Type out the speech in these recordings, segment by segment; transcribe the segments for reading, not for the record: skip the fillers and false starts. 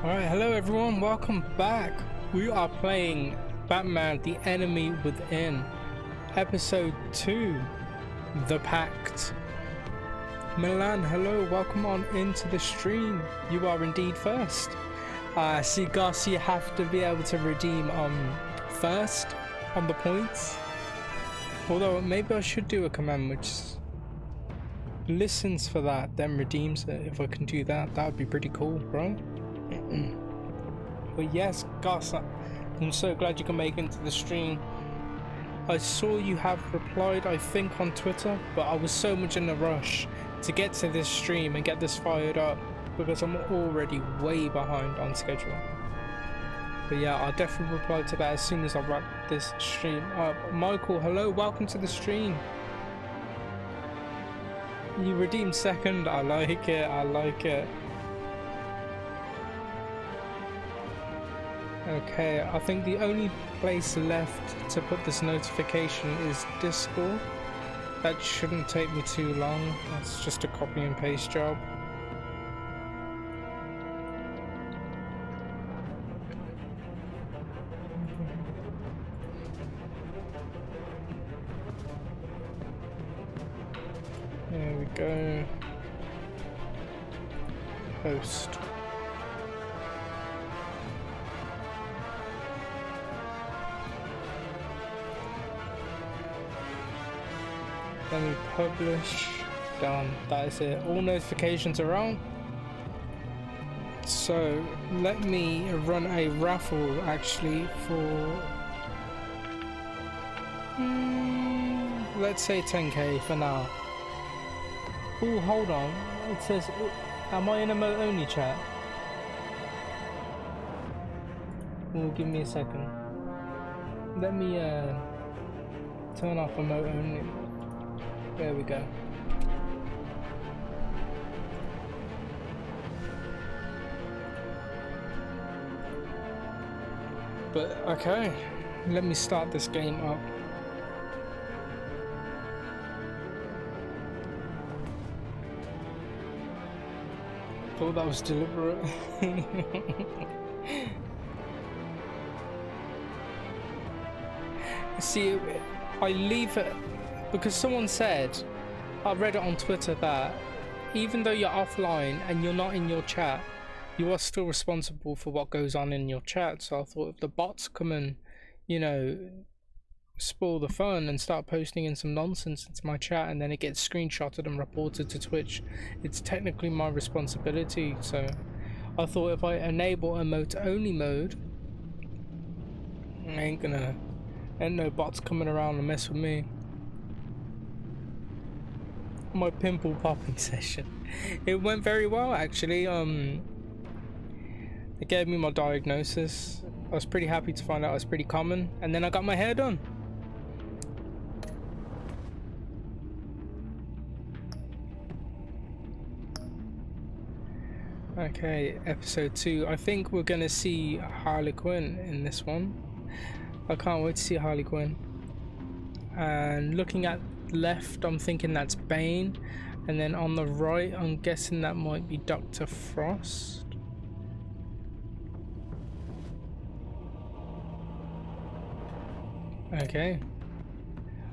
Alright, hello everyone, welcome back. We are playing Batman The Enemy Within, Episode 2, The Pact. Milan, hello, welcome on into the stream. You are indeed first. See Gus, you have to be able to redeem first on the points. Although maybe I should do a command which listens for that, then redeems it. If I can do that, that would be pretty cool, right? But yes, Gus, I'm so glad you can make it into the stream. I saw you have replied, I think, on Twitter, but I was so much in a rush to get to this stream and get this fired up because I'm already way behind on schedule. But yeah, I'll definitely reply to that as soon as I wrap this stream up. Michael, hello, welcome to the stream. You redeemed second, I like it, I like it. Okay, I think the only place left to put this notification is Discord. That shouldn't take me too long. That's just a copy and paste job. There we go. Post. Let me publish. Done. That is it. All notifications are on. So let me run a raffle actually for let's say 10k for now. Oh, hold on. It says, am I in a emote only chat? Oh, give me a second. Let me turn off emote only. There we go. But okay, let me start this game up. Thought that was deliberate. See, I leave it because someone said, I read it on Twitter, that even though you're offline and you're not in your chat, you are still responsible for what goes on in your chat. So I thought if the bots come and, you know, spoil the fun and start posting in some nonsense into my chat and then it gets screenshotted and reported to Twitch, it's technically my responsibility. So I thought if I enable emote only mode, ain't no bots coming around and mess with me. My pimple popping session, it went very well actually. They gave me my diagnosis. I was pretty happy to find out it's pretty common, and then I got my hair done. Okay, episode 2. I think we're gonna see Harley Quinn in this one. I can't wait to see Harley Quinn. And looking at left, I'm thinking that's Bane, and then on the right I'm guessing that might be Dr. Frost. Okay,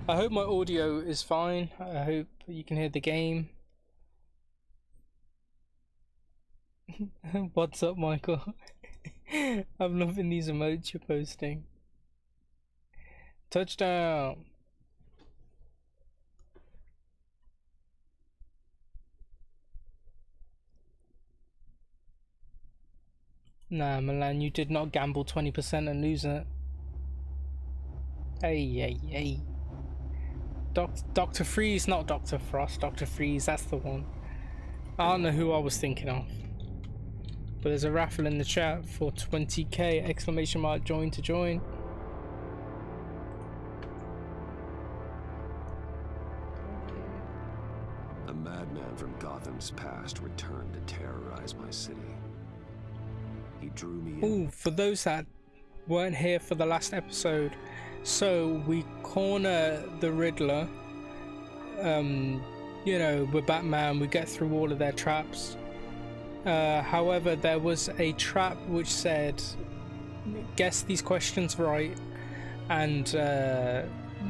I hope my audio is fine. I hope you can hear the game. What's up, Michael? I'm loving these emotes you're posting. Touchdown. Nah, Milan, you did not gamble 20% and lose it. Hey. Dr. Freeze, not Dr. Frost. Dr. Freeze, that's the one. I don't know who I was thinking of. But there's a raffle in the chat for 20k, exclamation mark, join to join. A madman from Gotham's past returned to terrorize my city. He drew me in. Ooh, for those that weren't here for the last episode, so we corner the Riddler. You know, with Batman, we get through all of their traps. However, there was a trap which said, guess these questions right, and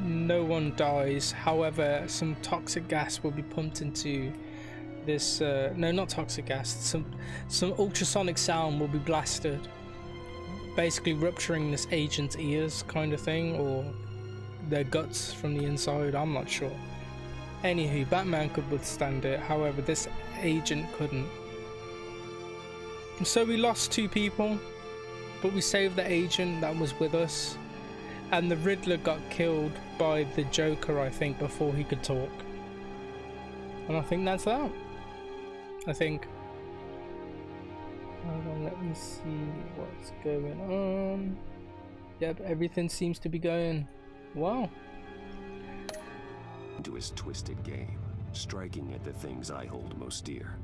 no one dies. However, some toxic gas will be pumped into this. No, not toxic gas. Some ultrasonic sound will be blasted, basically rupturing this agent's ears, kind of thing, or their guts from the inside. I'm not sure. Anywho, Batman could withstand it. However, this agent couldn't. So we lost 2 people, but we saved the agent that was with us, and the Riddler got killed by the Joker, I think, before he could talk. And I think that's that. I think. Hold on, let me see what's going on. Yep, everything seems to be going well. Into his twisted game, striking at the things I hold most dear.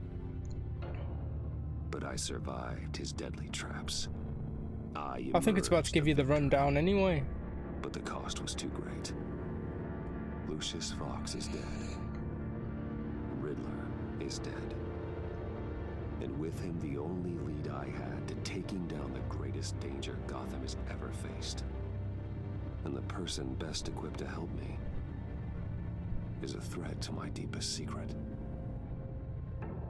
But I survived his deadly traps. I think it's about to give you the rundown anyway. But the cost was too great. Lucius Fox is dead. Riddler is dead. And with him the only lead I had to taking down the greatest danger Gotham has ever faced. And the person best equipped to help me is a threat to my deepest secret.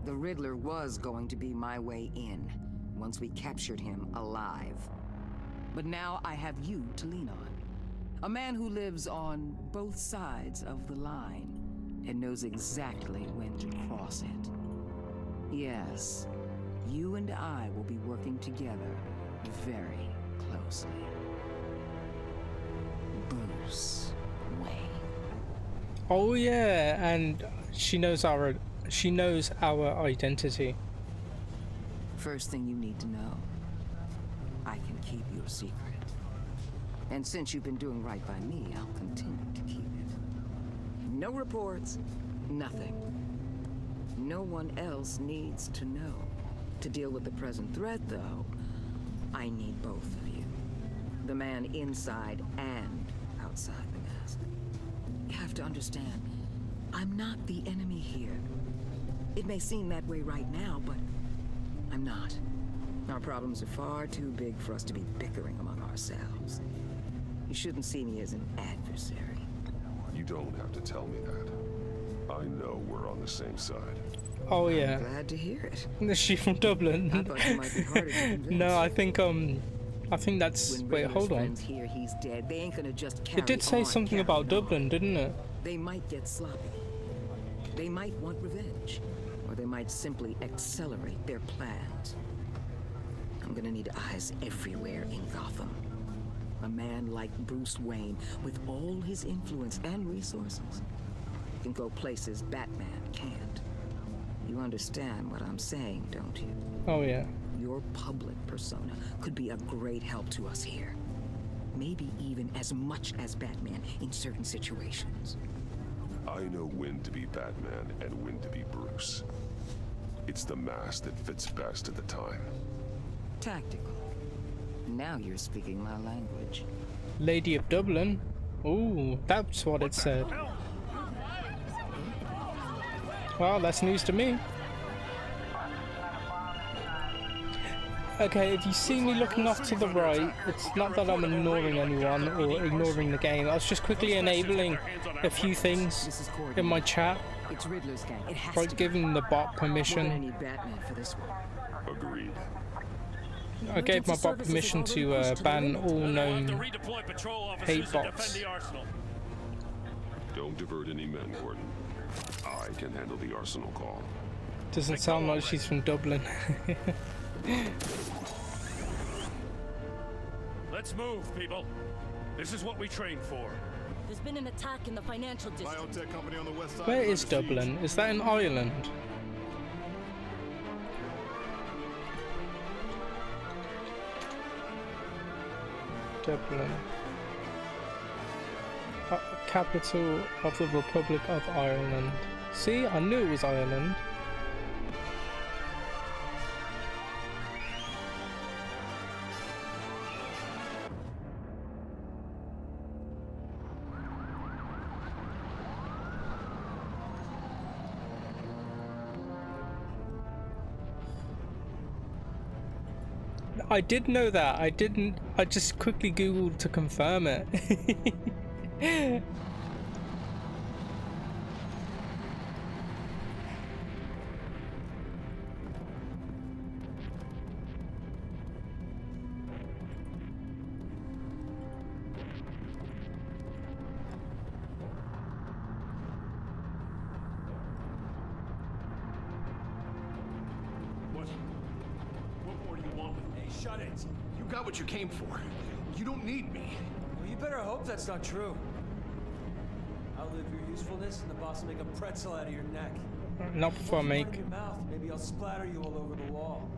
The Riddler was going to be my way in, once we captured him alive. But now I have you to lean on. A man who lives on both sides of the line and knows exactly when to cross it. Yes, you and I will be working together very closely. Bruce Wayne. Oh yeah, and she knows our identity. First thing you need to know, I can keep your secret. And since you've been doing right by me, I'll continue to keep it. No reports, nothing. No one else needs to know. To deal with the present threat, though, I need both of you. The man inside and outside the mask. You have to understand, I'm not the enemy here. It may seem that way right now, but I'm not. Our problems are far too big for us to be bickering among ourselves. You shouldn't see me as an adversary. You don't have to tell me that. I know we're on the same side. Oh yeah. I'm glad to hear it. Is she from Dublin? I thought you might be harder to convince. No, I think that's. When Wait, Riddler's hold on. friends hear he's dead, they ain't gonna just carry It did say on something about carrying on. Dublin, didn't it? They might get sloppy. They might want revenge. Or they might simply accelerate their plans. I'm gonna need eyes everywhere in Gotham. A man like Bruce Wayne, with all his influence and resources, can go places Batman can't. You understand what I'm saying, don't you? Oh yeah. Your public persona could be a great help to us here. Maybe even as much as Batman in certain situations. I know when to be Batman and when to be Bruce. It's the mask that fits best at the time. Tactical. Now you're speaking my language. Lady of Dublin. Ooh, that's what it said. Well, that's news to me. Okay, if you see me looking off to the right, it's not that I'm ignoring anyone or ignoring the game. I was just quickly enabling a few things in my chat, It's Riddler's gang. It has like to giving the bot We're gonna permission. need Batman for this one. Agreed. I gave my bot permission to ban all known hate bots. Don't divert any men, Gordon. I can handle the arsenal call. Doesn't sound like she's from Dublin. Let's move, people. This is what we trained for. There's been an attack in the financial district. Biotech company on the west side. Where is Dublin? Is that in Ireland? Dublin. Capital of the Republic of Ireland. See, I knew it was Ireland. I did know that. I didn't. I just quickly googled to confirm it. What more do you want? Hey, shut it. You got what you came for. You don't need me. Well, you better hope that's not true. I'll live your usefulness, and the boss will make a pretzel out of your neck. Not before I Run make. in your mouth. Maybe I'll splatter you all over the wall.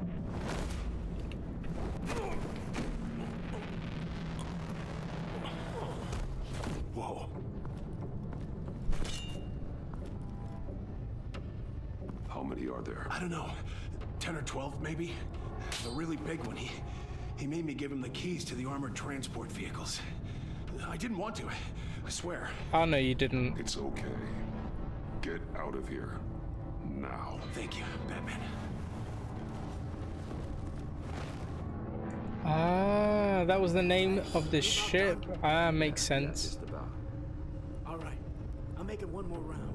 Whoa. How many are there? I don't know. 10 or 12, maybe? The really big one, he made me give him the keys to the armored transport vehicles. I didn't want to, I swear. Oh no, you didn't. It's okay. Get out of here. Now. Thank you, Batman. Ah, that was the name of the ship. Ah, makes sense. Just about. All right, I'll make it one more round.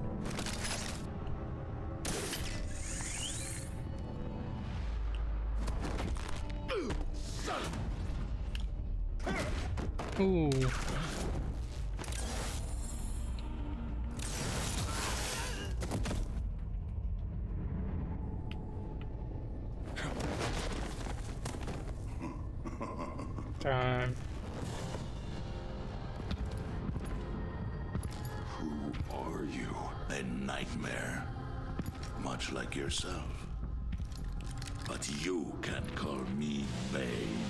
Ooh. Damn. Who are you? A nightmare, much like yourself. But you can call me Bane.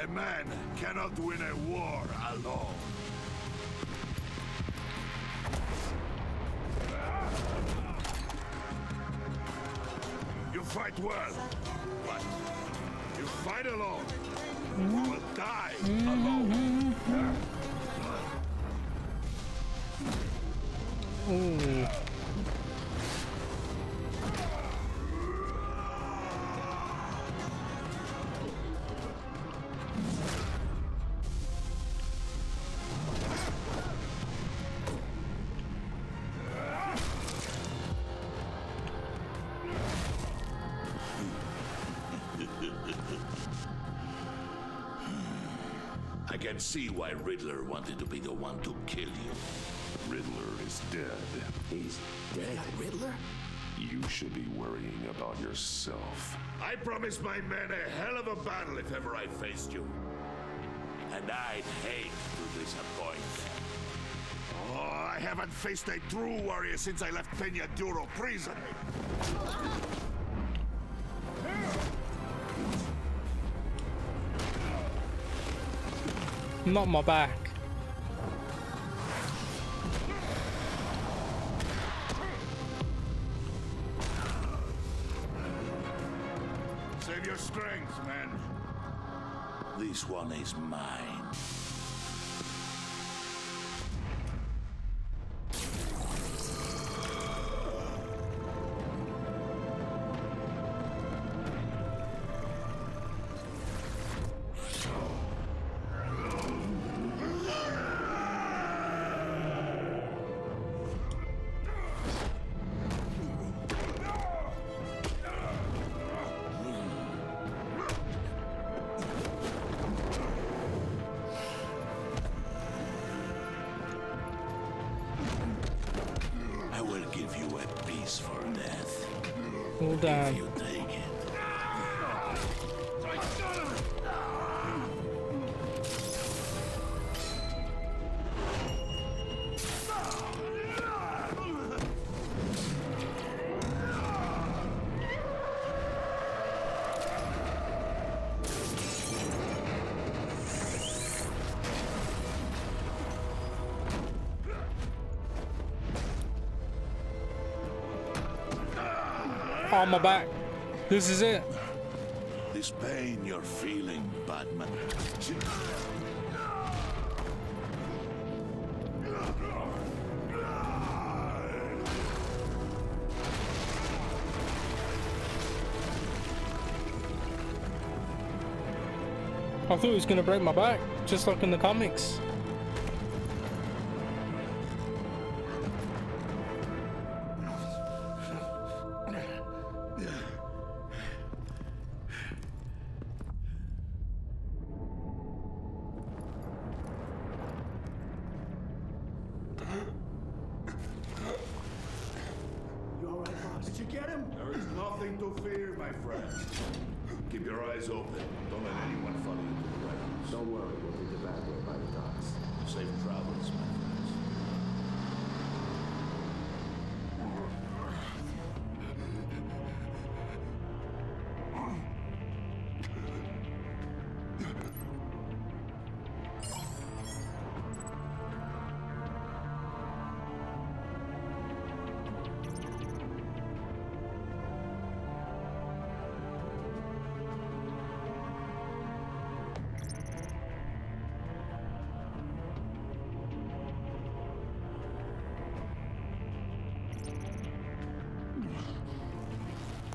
A man cannot win a war alone. You fight well, but you fight alone. You will die alone. Ooh. I can see why Riddler wanted to be the one to kill you. Riddler is dead. He's dead. Riddler? You should be worrying about yourself. I promised my men a hell of a battle if ever I faced you. And I'd hate to disappoint. Oh, I haven't faced a true warrior since I left Peña Duro prison. Not my back. Save your strength, men. This one is mine. For death. Hold on. If you take it. On my back. This is it. This pain you're feeling, Batman. I thought he was gonna break my back, just like in the comics. You all right, boss? Did you get him? There is nothing to fear, my friend. Keep your eyes open. Don't let anyone follow you to the right. Don't worry, we'll be the back way by the docks. Safe travels, my friends.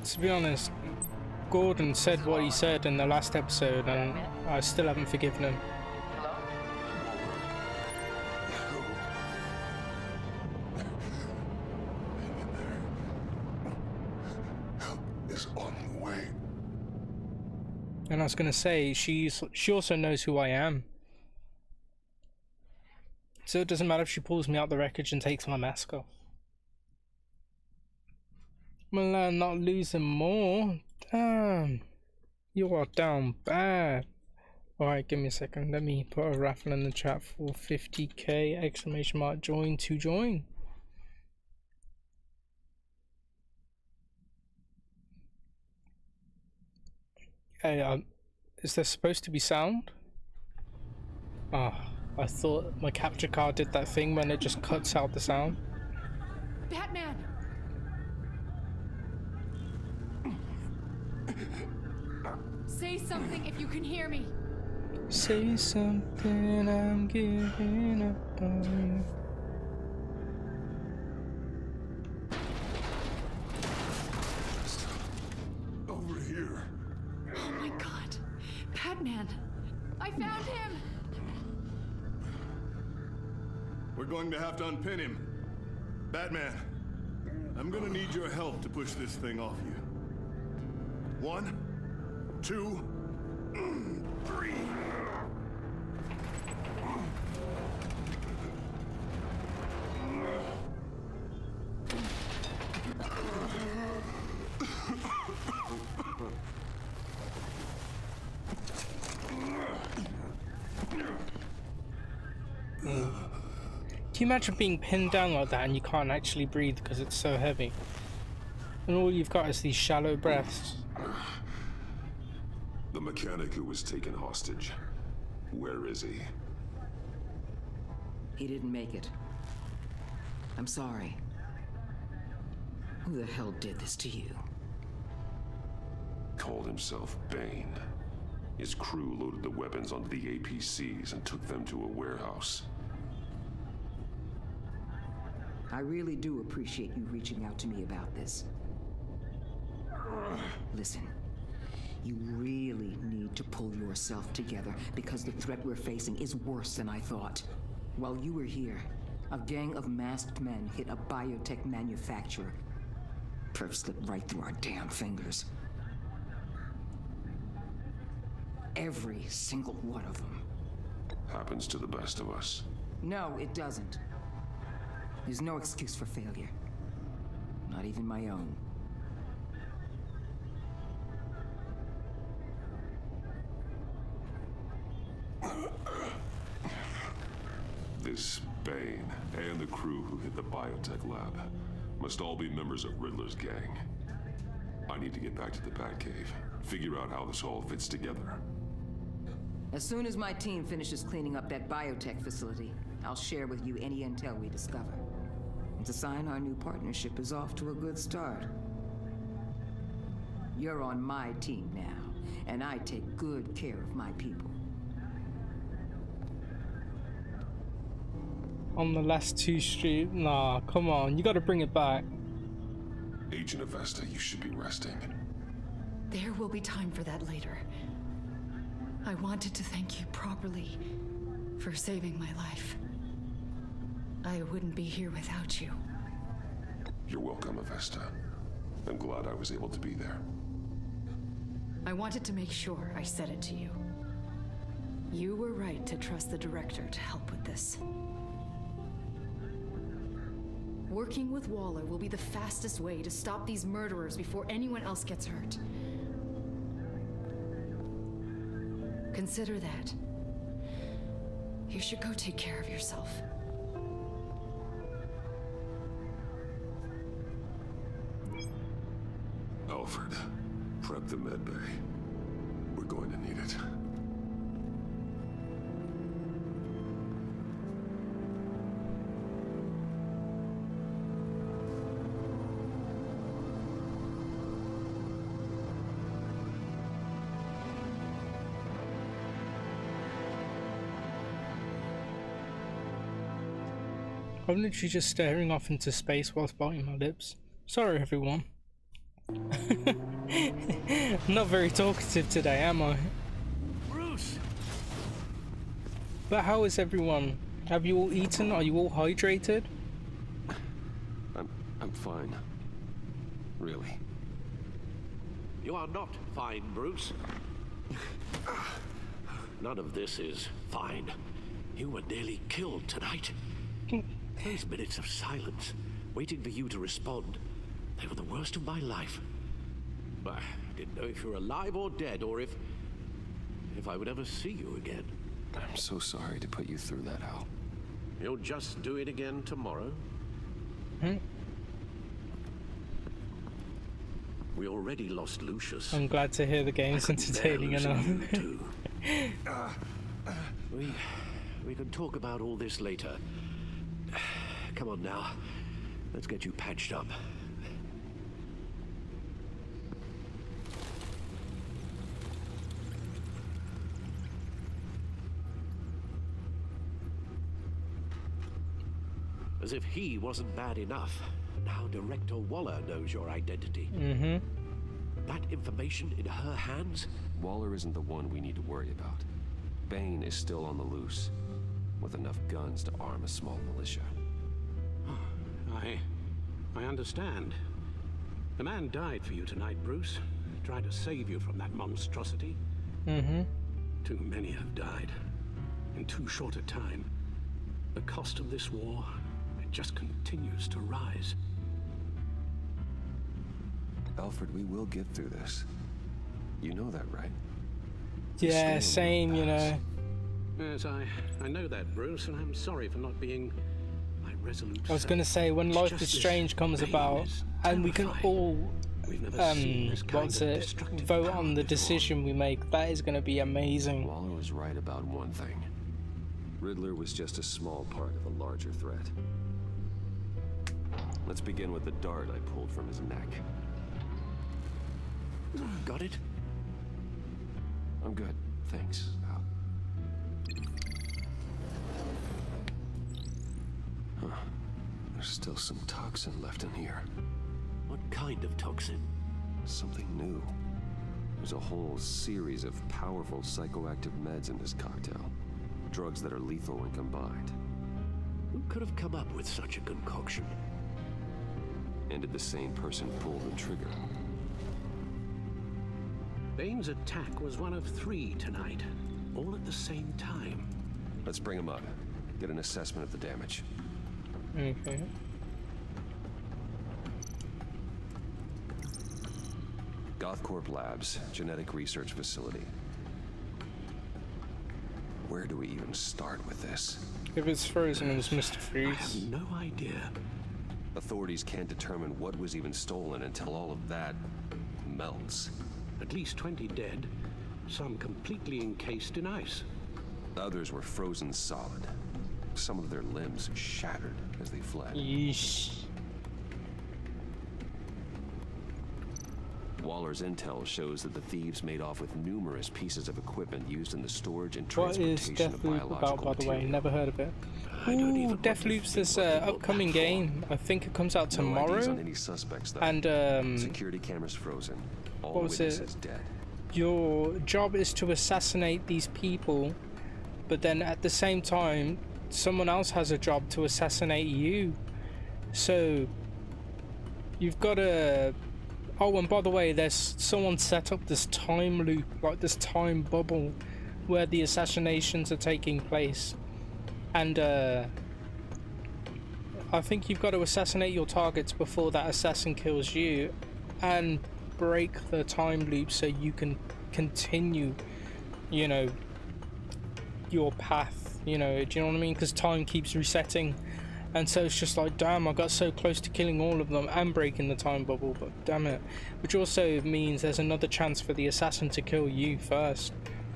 To be honest, Gordon said what he said in the last episode, and I still haven't forgiven him. Help is on the way. And I was gonna say, she also knows who I am. So it doesn't matter if she pulls me out the wreckage and takes my mask off. Well, not losing more. Damn. You are down bad. Alright, give me a second. Let me put a raffle in the chat for 50k exclamation mark join to join. Hey, is there supposed to be sound? Ah, I thought my capture card did that thing when it just cuts out the sound. Batman! Say something if you can hear me. Say something, I'm giving up on Over here. Oh my god. Batman! I found him! We're going to have to unpin him. Batman, I'm gonna need your help to push this thing off you. 1, 2, 3. Can you imagine being pinned down like that and you can't actually breathe because it's so heavy? And all you've got is these shallow breaths. The mechanic who was taken hostage. Where is he? He didn't make it. I'm sorry. Who the hell did this to you? Called himself Bane. His crew loaded the weapons onto the APCs and took them to a warehouse. I really do appreciate you reaching out to me about this. Listen, you really need to pull yourself together because the threat we're facing is worse than I thought. While you were here, a gang of masked men hit a biotech manufacturer. Perf slipped right through our damn fingers. Every single one of them. Happens to the best of us. No, it doesn't. There's no excuse for failure. Not even my own. This Bane and the crew who hit the biotech lab must all be members of Riddler's gang. I need to get back to the Batcave, figure out how this all fits together. As soon as my team finishes cleaning up that biotech facility, I'll share with you any intel we discover. It's a sign our new partnership is off to a good start. You're on my team now, and I take good care of my people. On the last 2 streams? Nah, come on, you gotta bring it back. Agent Avesta, you should be resting. There will be time for that later. I wanted to thank you properly for saving my life. I wouldn't be here without you. You're welcome, Avesta. I'm glad I was able to be there. I wanted to make sure I said it to you. You were right to trust the director to help with this. Working with Waller will be the fastest way to stop these murderers before anyone else gets hurt. Consider that. You should go take care of yourself. Alfred, prep the med bay. We're going to need it. I'm literally just staring off into space whilst biting my lips. Sorry, everyone. I'm not very talkative today, am I? Bruce! But how is everyone? Have you all eaten? Are you all hydrated? I'm fine. Really. You are not fine, Bruce. None of this is fine. You were nearly killed tonight. Those minutes of silence, waiting for you to respond, they were the worst of my life. I didn't know if you were alive or dead, or if I would ever see you again. I'm so sorry to put you through that, Al. You'll just do it again tomorrow? We already lost Lucius. I'm glad to hear the game's entertaining enough. We can talk about all this later. Come on now. Let's get you patched up. As if he wasn't bad enough. Now Director Waller knows your identity. That information in her hands? Waller isn't the one we need to worry about. Bane is still on the loose, with enough guns to arm a small militia. I understand. The man died for you tonight, Bruce. Tried to save you from that monstrosity. Too many have died. In too short a time. The cost of this war, it just continues to rise. Alfred, we will get through this. You know that, right? Yeah, same, you know. Yes, I know that, Bruce, and I'm sorry for not being my resolute I was going to say, when Life is Strange comes about, and we can all, vote on the decision we make, that is going to be amazing. Waller was right about one thing. Riddler was just a small part of a larger threat. Let's begin with the dart I pulled from his neck. Got it? I'm good, thanks, Al. Huh. There's still some toxin left in here. What kind of toxin? Something new. There's a whole series of powerful psychoactive meds in this cocktail. Drugs that are lethal when combined. Who could have come up with such a concoction? And did the same person pull the trigger? Bane's attack was one of 3 tonight, all at the same time. Let's bring him up. Get an assessment of the damage. Okay. Gothcorp Labs, genetic research facility. Where do we even start with this? If it's frozen, it was Mr. Freeze. I have no idea. Authorities can't determine what was even stolen until all of that melts. At least 20 dead, some completely encased in ice. Others were frozen solid. Some of their limbs shattered as they fled. Yeesh. Waller's intel shows that the thieves made off with numerous pieces of equipment used in the storage and transportation of biological What is Deathloop about, by the way? material. Never heard of it. Ooh, Deathloop's this upcoming game. I think it comes out No IDs tomorrow. on any suspects, though. And security cameras frozen. All what was witnesses it? dead. your job is to assassinate these people, but then at the same time, someone else has a job to assassinate you. So you've got to... Oh, and by the way, there's someone set up this time loop, like this time bubble, where the assassinations are taking place. And I think you've got to assassinate your targets before that assassin kills you, and break the time loop so you can continue, you know, your path, you know, do you know what I mean? Because time keeps resetting, and so it's just like, damn, I got so close to killing all of them and breaking the time bubble, but damn it. Which also means there's another chance for the assassin to kill you first,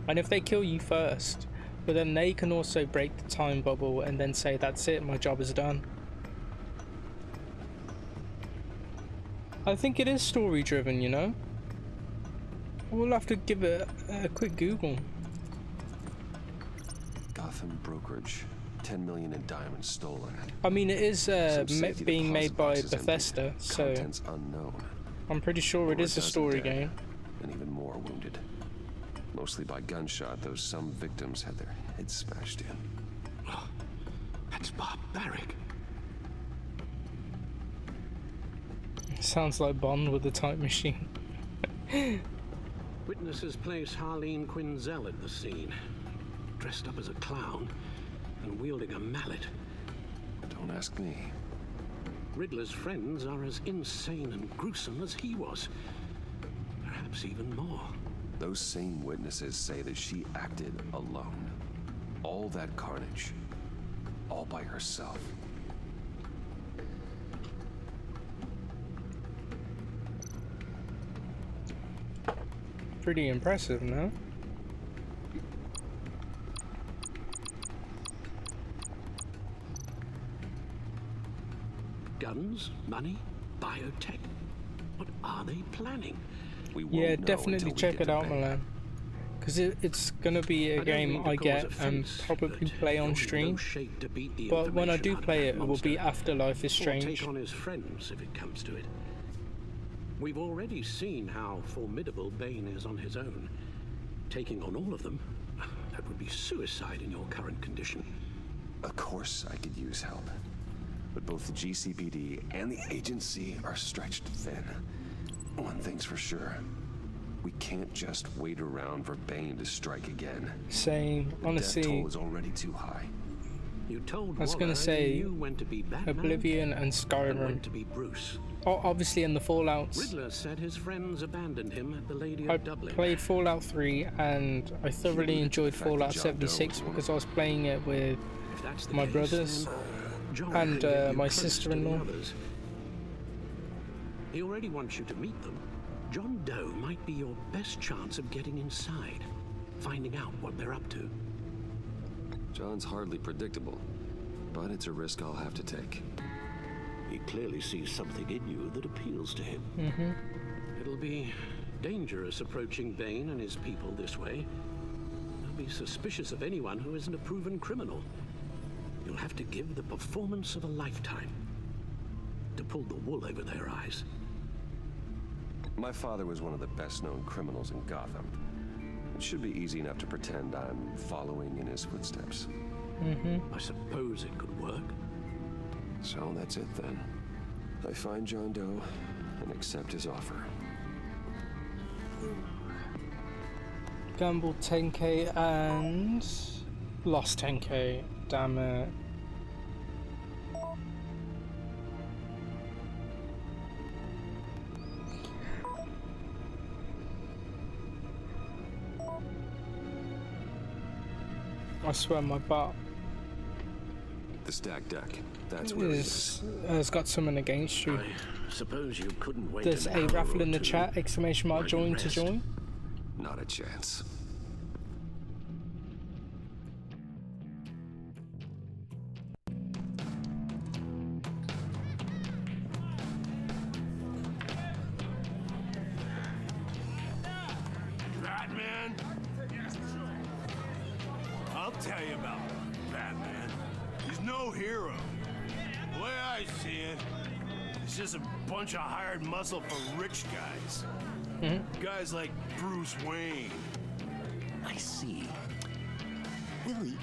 and if they kill you first, but then they can also break the time bubble and then say, that's it, my job is done. I think it is story driven, you know? We'll have to give it a quick Google. Gotham brokerage, 10 million in diamonds stolen. I mean, it is being made by Bethesda, so contents unknown. I'm pretty sure it is a story game. And even more wounded. Mostly by gunshot, though some victims had their heads smashed in. Oh, that's barbaric. Sounds like Bond with the time machine. Witnesses place Harleen Quinzel at the scene, dressed up as a clown and wielding a mallet. Don't ask me. Riddler's friends are as insane and gruesome as he was. Perhaps even more. Those same witnesses say that she acted alone. All that carnage. All by herself. Pretty impressive, no? Guns, money, biotech. What are they planning? Yeah, definitely check it out, Milan. Because it's gonna be a game I get and probably play on stream. But when I do play it, it will be after Life is Strange. Take on his friends if it comes to it. We've already seen how formidable Bane is on his own. Taking on all of them, that would be suicide in your current condition. Of course I could use help. But both the GCPD and the agency are stretched thin. One thing's for sure. We can't just wait around for Bane to strike again. Same, honestly. The death toll is already too high. You told I was gonna say Oblivion and Skyrim. To be Bruce. Oh, obviously in the Fallouts. Riddler said his friends abandoned him at the Lady I of Dublin. played Fallout 3 and I thoroughly enjoyed Fallout 76 because I was playing it with my brothers and my sister-in-law. He already wants you to meet them. John Doe might be your best chance of getting inside, finding out what they're up to. John's hardly predictable, but it's a risk I'll have to take. He clearly sees something in you that appeals to him. It'll be dangerous approaching Bane and his people this way. They'll be suspicious of anyone who isn't a proven criminal. You'll have to give the performance of a lifetime to pull the wool over their eyes. My father was one of the best-known criminals in Gotham. It should be easy enough to pretend I'm following in his footsteps. I suppose it could work. So that's it then. I find John Doe and accept his offer. Gambled 10k and lost 10k. Damn it. I swear my butt. The stack deck. That's where it is. It's got someone against you. I suppose you couldn't wait. There's a raffle in the chat, exclamation mark join to join. Not a chance. Batman? I'll tell you about Batman. He's no hero. The way I see it, he's just a bunch of hired muscle for rich guys. Guys like Bruce Wayne. I see. Willie,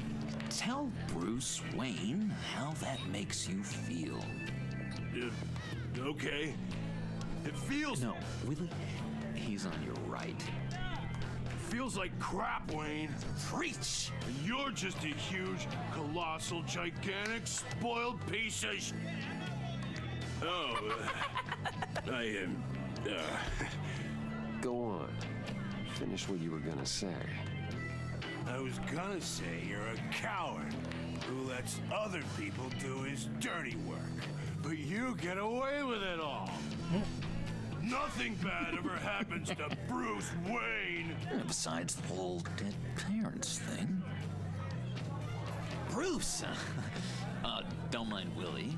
tell Bruce Wayne how that makes you feel. Okay. It feels... No, Willie, he's on your right. Feels like crap, Wayne. Preach! You're just a huge, colossal, gigantic, spoiled piece of Oh, I am... Go on. Finish what you were gonna say. I was gonna say you're a coward who lets other people do his dirty work. But you get away with it all. Nothing bad ever happens to Bruce Wayne. Besides the whole dead parents thing. Bruce! Don't mind Willie.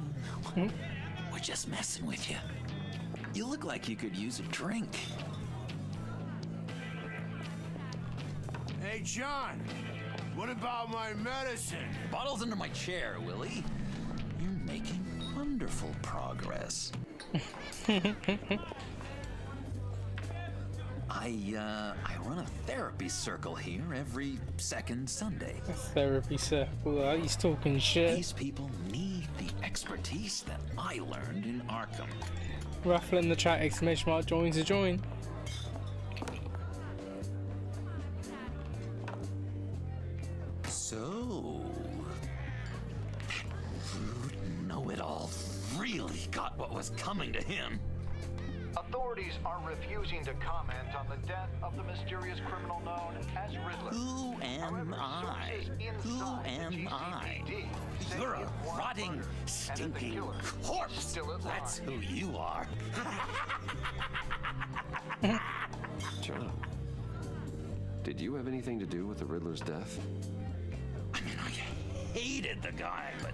We're just messing with you. You look like you could use a drink. Hey, John. What about my medicine? Bottle's under my chair, Willie. You're making wonderful progress. I run a therapy circle here every second Sunday. A therapy circle? He's talking shit. These people need the expertise that I learned in Arkham. Ruffle in the chat, exclamation mark, join to join. So, that rude know-it-all really got what was coming to him. Authorities are refusing to comment on the death of the mysterious criminal known as Riddler. Who am I? Who am I? You're a rotting, stinking corpse. That's who you are. John, did you have anything to do with the Riddler's death? I mean, I hated the guy, but...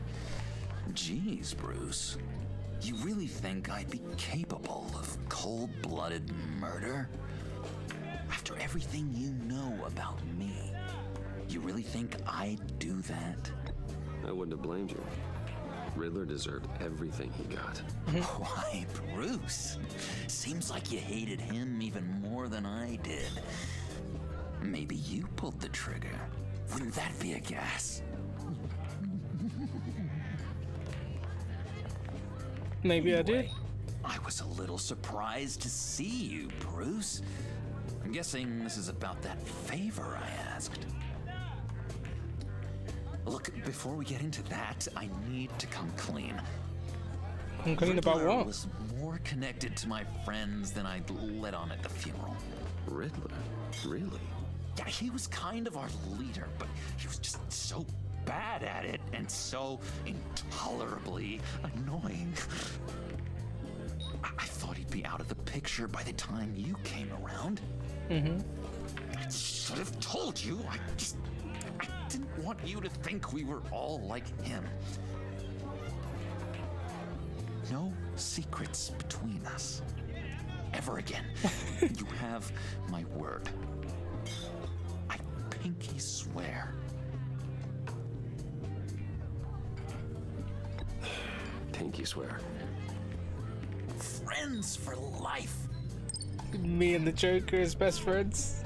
Geez, Bruce. You really think I'd be capable of cold-blooded murder? After everything you know about me, you really think I'd do that? I wouldn't have blamed you. Riddler deserved everything he got. Why, Bruce? Seems like you hated him even more than I did. Maybe you pulled the trigger. Wouldn't that be a guess? Maybe anyway, I did. I was a little surprised to see you, Bruce. I'm guessing this is about that favor I asked. Look, before we get into that, I need to come clean. Come clean about Riddler what? was more connected to my friends than I'd let on at the funeral. Riddler? Really? Yeah, he was kind of our leader, but he was just so bad at it and so intolerably annoying. I thought he'd be out of the picture by the time you came around. I should have told you. I didn't want you to think we were all like him. No secrets between us. Ever again. You have my word. I pinky swear. Pinky swear. Friends for life. Me and the Joker as best friends.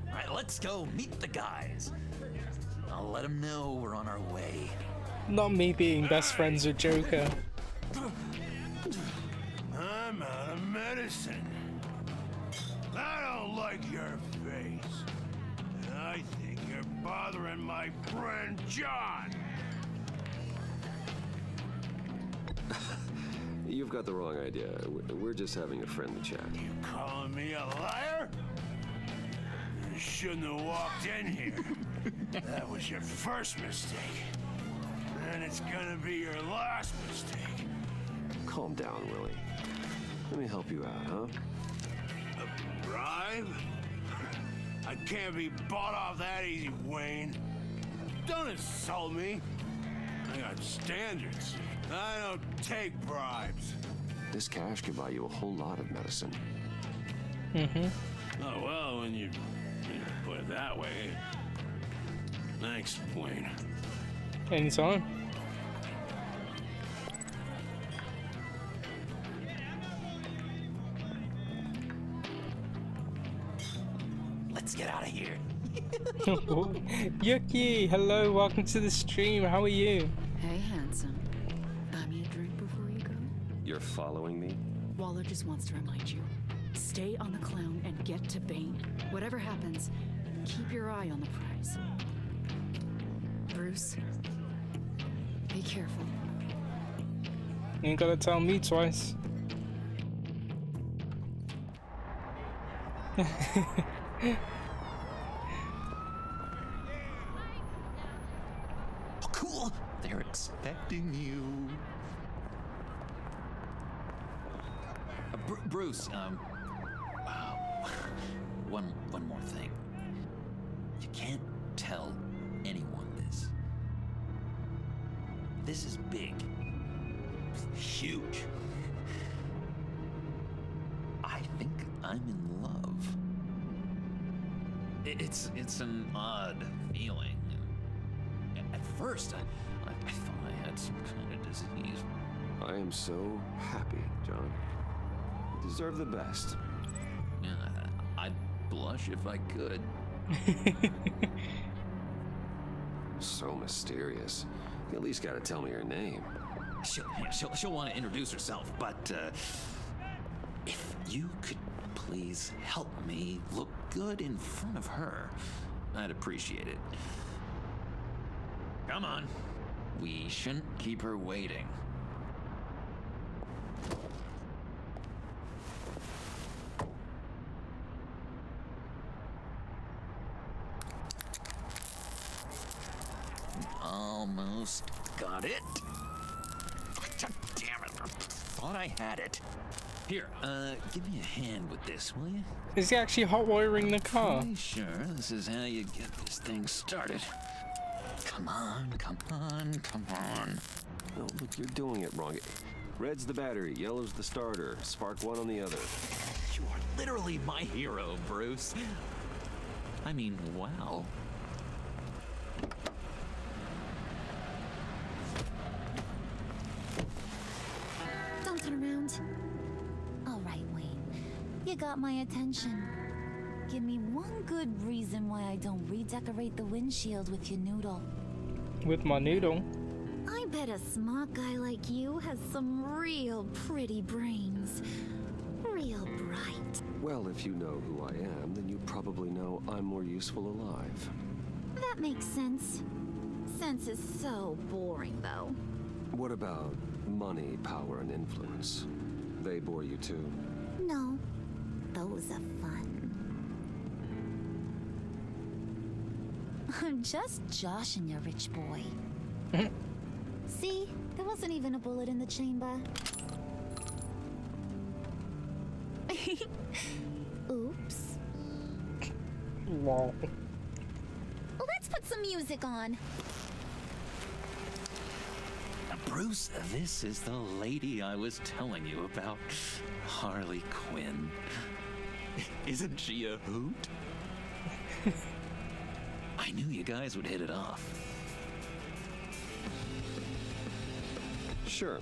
Alright, let's go meet the guys. I'll let them know we're on our way. Not me being best friends with Joker. I'm out of medicine. I don't like your face. And I think you're bothering my friend John. You've got the wrong idea. We're just having a friendly chat. You calling me a liar? You shouldn't have walked in here. That was your first mistake. And it's gonna be your last mistake. Calm down, Willie. Let me help you out, huh? A bribe? I can't be bought off that easy, Wayne. Don't insult me. I got standards. I don't take bribes. This cash could buy you a whole lot of medicine. Oh, well, when you put it that way. Thanks, Wayne. Anytime. Let's get out of here. Yuki, hello, welcome to the stream. How are you? Hey, handsome. Buy me a drink before you go? You're following me? Waller just wants to remind you. Stay on the clown and get to Bane. Whatever happens, keep your eye on the prize. Bruce, be careful. You ain't gotta tell me twice. Oh, cool. They're expecting you. Bruce, one more thing. You can't tell anyone this. This is big. Huge. I think I'm in love. It's an odd feeling. At first, I thought I had some kind of disease. I am so happy, John. You deserve the best. Yeah, I'd blush if I could. So mysterious. You at least gotta tell me her name. She'll want to introduce herself, but if you could please help me look good in front of her, I'd appreciate it. Come on. We shouldn't keep her waiting. Almost got it. Damn it. Thought I had it. Here, give me a hand with this, will you? Is he actually hot wiring the car? Pretty sure this is how you get this thing started. Come on, come on, come on. Oh, look, you're doing it wrong. Red's the battery, yellow's the starter. Spark one on the other. You are literally my hero, Bruce. I mean, wow. Don't turn around. All right, Wayne. You got my attention. Give me one good reason why I don't redecorate the windshield with your noodle. With my noodle? I bet a smart guy like you has some real pretty brains. Real bright. Well, if you know who I am, then you probably know I'm more useful alive. That makes sense. Sense is so boring, though. What about money, power, and influence? They bore you too? No. Those are fun. I'm just joshing you, rich boy. See? There wasn't even a bullet in the chamber. Oops. Wow. Let's put some music on. Bruce, this is the lady I was telling you about. Harley Quinn. Isn't she a hoot? I knew you guys would hit it off. Sure.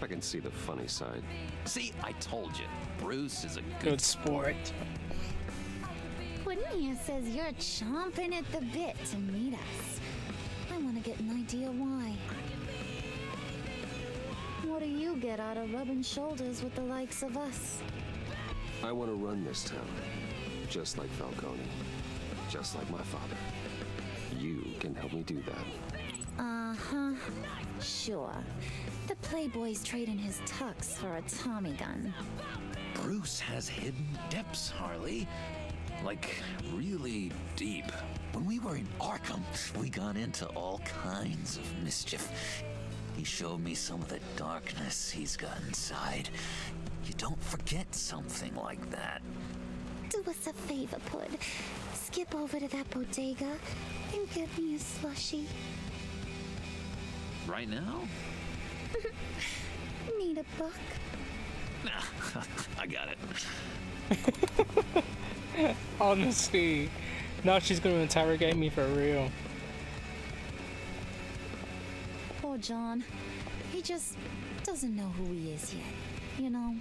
I can see the funny side. See, I told you. Bruce is a good sport. Quinn here says you're chomping at the bit to meet us. I want to get an idea why. What do you get out of rubbing shoulders with the likes of us? I want to run this town. Just like Falcone. Just like my father. You can help me do that. Uh-huh. Sure. The Playboy's trading his tux for a Tommy gun. Bruce has hidden depths, Harley. Like, really deep. When we were in Arkham, we got into all kinds of mischief. He showed me some of the darkness he's got inside. You don't forget something like that. Do us a favor, Pud. Skip over to that bodega and get me a slushie. Right now? Need a buck? Nah, I got it. Honestly, now she's gonna interrogate me for real. Poor John. He just doesn't know who he is yet. You know,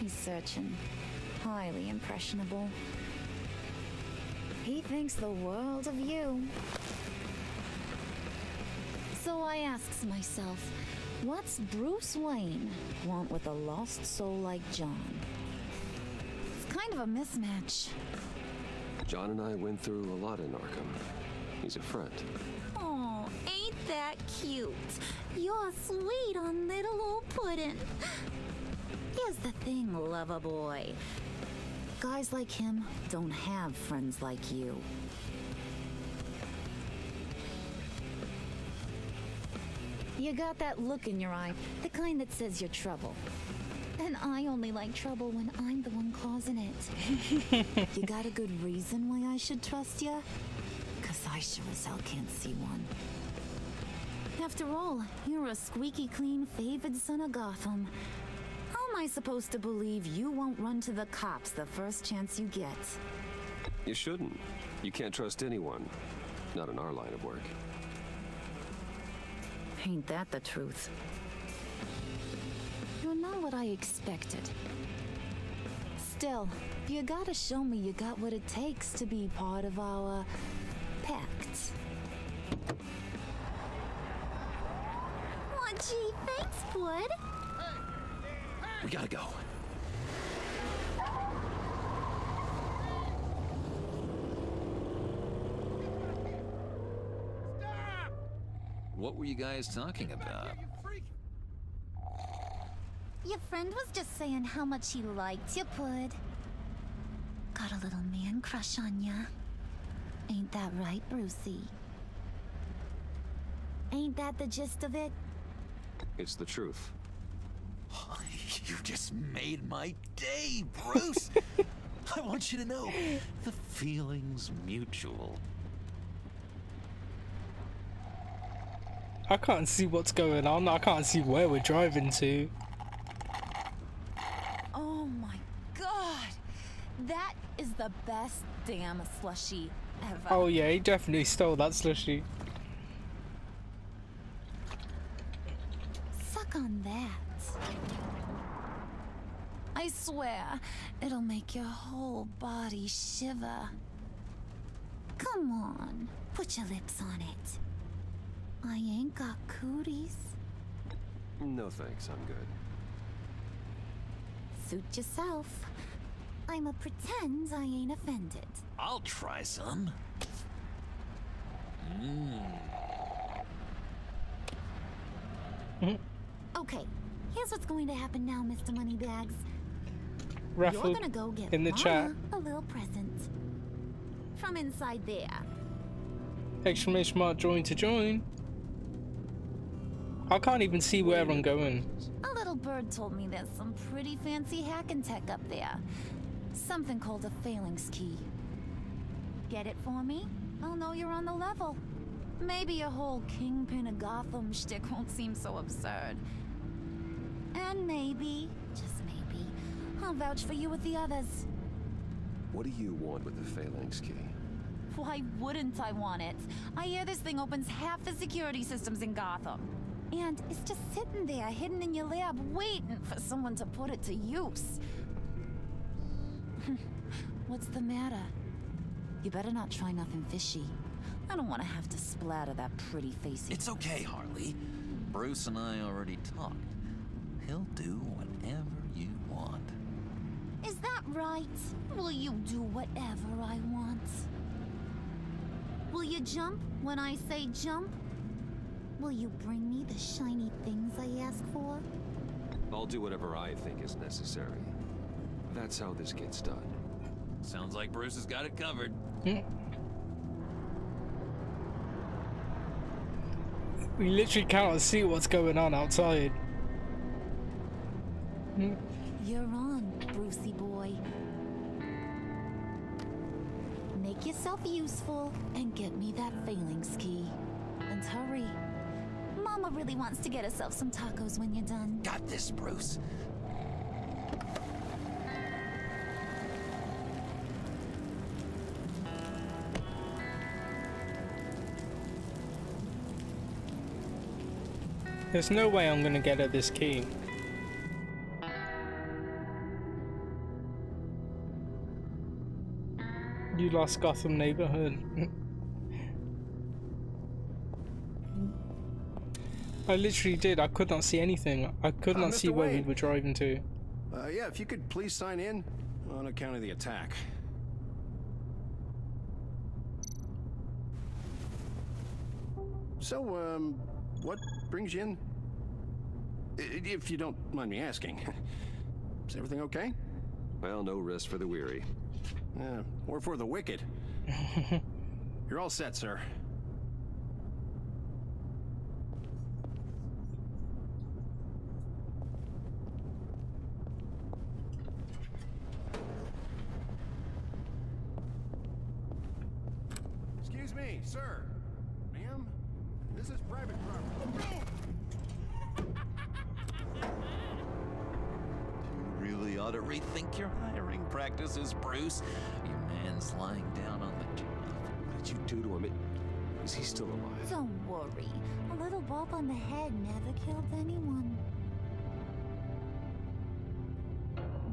he's searching. Highly impressionable. He thinks the world of you. So I asks myself, what's Bruce Wayne want with a lost soul like John? It's kind of a mismatch. John and I went through a lot in Arkham. He's a friend. Oh, ain't that cute? You're sweet on little old puddin'. Here's the thing, lover boy. Guys like him don't have friends like you. You got that look in your eye, the kind that says you're trouble. And I only like trouble when I'm the one causing it. You got a good reason why I should trust you? 'Cause I sure as hell can't see one. After all, you're a squeaky clean favored son of Gotham. How am I supposed to believe you won't run to the cops the first chance you get? You shouldn't. You can't trust anyone. Not in our line of work. Ain't that the truth? You're not what I expected. Still, you gotta show me you got what it takes to be part of our pact. Aw, gee, thanks, bud. We gotta go. What were you guys talking about? Your friend was just saying how much he liked you, bud. Got a little man crush on ya. Ain't that right, Brucey? Ain't that the gist of it? It's the truth. You just made my day, Bruce. I want you to know, the feeling's mutual. I can't see what's going on. I can't see where we're driving to. Oh my god! That is the best damn slushie ever. Oh yeah, he definitely stole that slushie. Suck on that. I swear, it'll make your whole body shiver. Come on, put your lips on it. I ain't got cooties. No thanks, I'm good. Suit yourself. I'ma pretend I ain't offended. I'll try some. Okay, here's what's going to happen now, Mr. Moneybags. Raffle You're gonna go get in the Mama chat. a little present. From inside there. Exclamation mark join to join. I can't even see where I'm going. A little bird told me there's some pretty fancy hacking tech up there. Something called a phalanx key. Get it for me? I'll know you're on the level. Maybe your whole Kingpin of Gotham shtick won't seem so absurd. And maybe, just maybe, I'll vouch for you with the others. What do you want with the phalanx key? Why wouldn't I want it? I hear this thing opens half the security systems in Gotham. And it's just sitting there, hidden in your lab, waiting for someone to put it to use. What's the matter? You better not try nothing fishy. I don't want to have to splatter that pretty face. It's okay, Harley. Bruce and I already talked. He'll do whatever you want. Is that right? Will you do whatever I want? Will you jump when I say jump? Will you bring me the shiny things I ask for? I'll do whatever I think is necessary. That's how this gets done. Sounds like Bruce has got it covered. We literally cannot see what's going on outside. You're on, Brucey boy. Make yourself useful and get me that phalanx key. And hurry. Mama really wants to get herself some tacos when you're done. Got this, Bruce. There's no way I'm gonna get her this key. You lost Gotham neighborhood. I literally did. I could not see anything. I could not see Mr. where we Wayne. were driving to. Yeah, if you could please sign in on account of the attack. So, what brings you in? If you don't mind me asking. Is everything okay? Well, no rest for the weary. Or for the wicked. You're all set, sir. Excuse me, sir. Ma'am, this is private property. You really ought to rethink your hiring practices, Bruce. Your man's lying down on the job. What did you do to him? Is he still alive? Don't worry. A little bump on the head never killed anyone.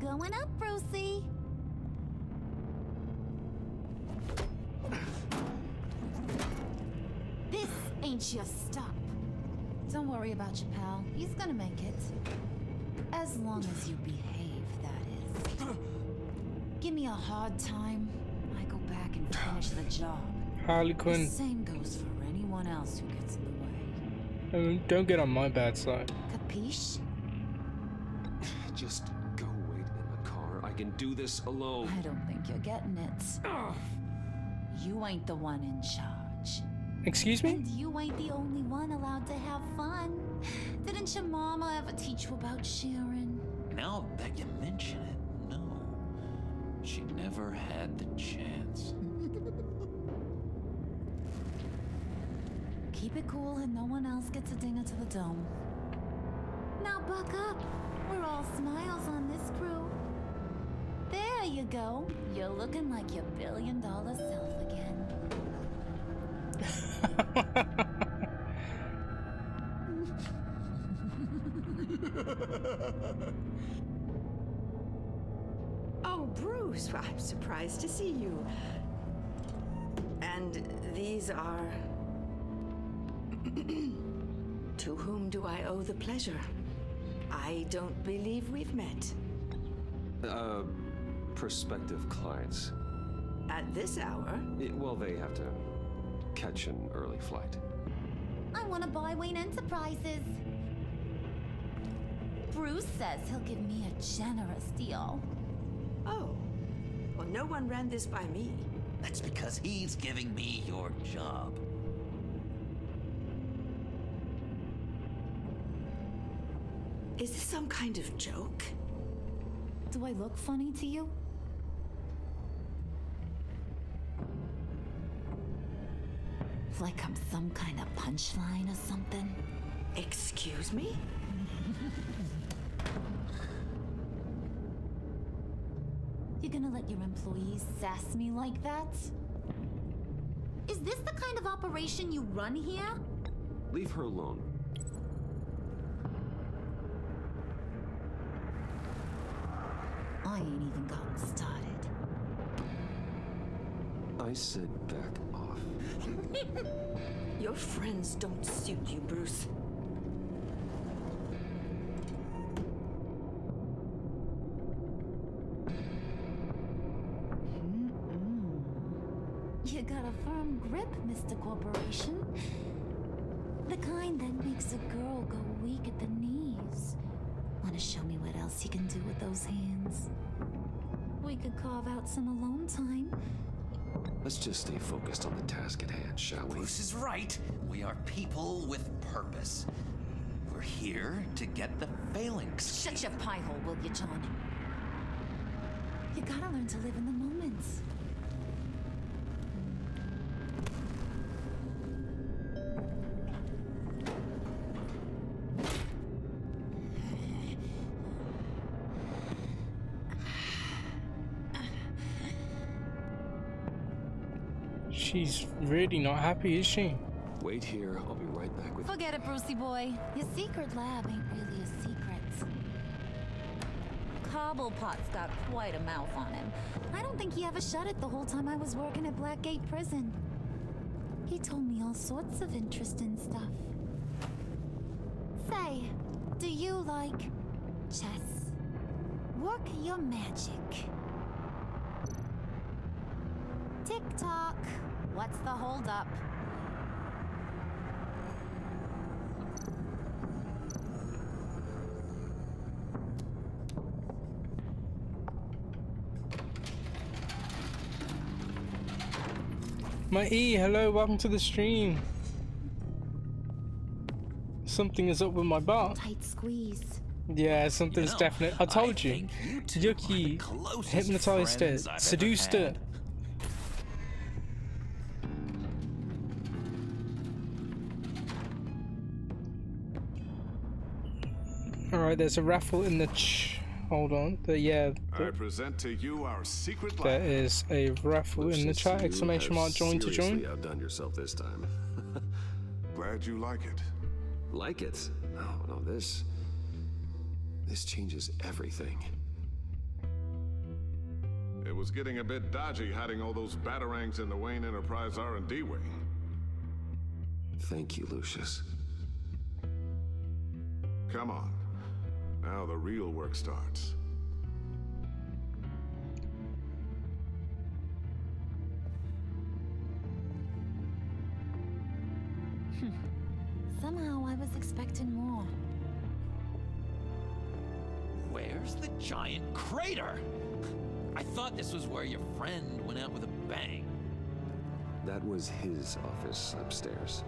Going up, Brucey. This ain't your stop. Don't worry about your pal. He's gonna make it. As long as you behave, that is. Give me a hard time, I go back and finish the job. Harley Quinn. The same goes for anyone else who gets in the way. Don't get on my bad side. Capiche? Just go wait in the car. I can do this alone. I don't think you're getting it. You ain't the one in charge. Excuse me? And you ain't the only one allowed to have fun. Didn't your mama ever teach you about sharing? Now that you mention it, no. She never had the chance. Keep it cool and no one else gets a dinger to the dome. Now buck up. We're all smiles on this crew. There you go. You're looking like your billion-dollar self again. Oh, Bruce, well, I'm surprised to see you. And these are... To whom do I owe the pleasure? I don't believe we've met. Prospective clients. At this hour? Well, they have to catch an early flight. I want to buy Wayne Enterprises. Bruce says he'll give me a generous deal. Oh. Well, no one ran this by me. That's because he's giving me your job. Is this some kind of joke? Do I look funny to you? Like I'm some kind of punchline or something? Excuse me? You gonna let your employees sass me like that? Is this the kind of operation you run here? Leave her alone. I ain't even gotten started. I said back off. Your friends don't suit you, Bruce. You got a firm grip, Mr. Corporation. The kind that makes a girl go weak at the knees. Wanna show me what else you can do with those hands? We could carve out some alone time. Let's just stay focused on the task at hand, shall we? Bruce is right. We are people with purpose. We're here to get the phalanx. Shut your pie hole, will you, John? You gotta learn to live in the moment. She's really not happy, is she? Wait here. I'll be right back with... Forget it, Brucey boy. Your secret lab ain't really a secret. Cobblepot's got quite a mouth on him. I don't think he ever shut it the whole time I was working at Blackgate Prison. He told me all sorts of interesting stuff. Say, do you like chess? Work your magic. Tick-tock. What's the holdup? My E, hello, welcome to the stream. Something is up with my bar. Tight squeeze. Yeah, something's definite. I told you. Yuki hypnotized her, seduced her. Alright, there's a raffle in the hold on. I present to you our secret there is a raffle in the chat. Exclamation mark join to join. You outdone yourself this time. Glad you like it. Like it? No, this changes everything. It was getting a bit dodgy hiding all those batarangs in the Wayne Enterprise R&D wing. Thank you, Lucius. Come on. Now the real work starts. Somehow I was expecting more. Where's the giant crater? I thought this was where your friend went out with a bang. That was his office upstairs.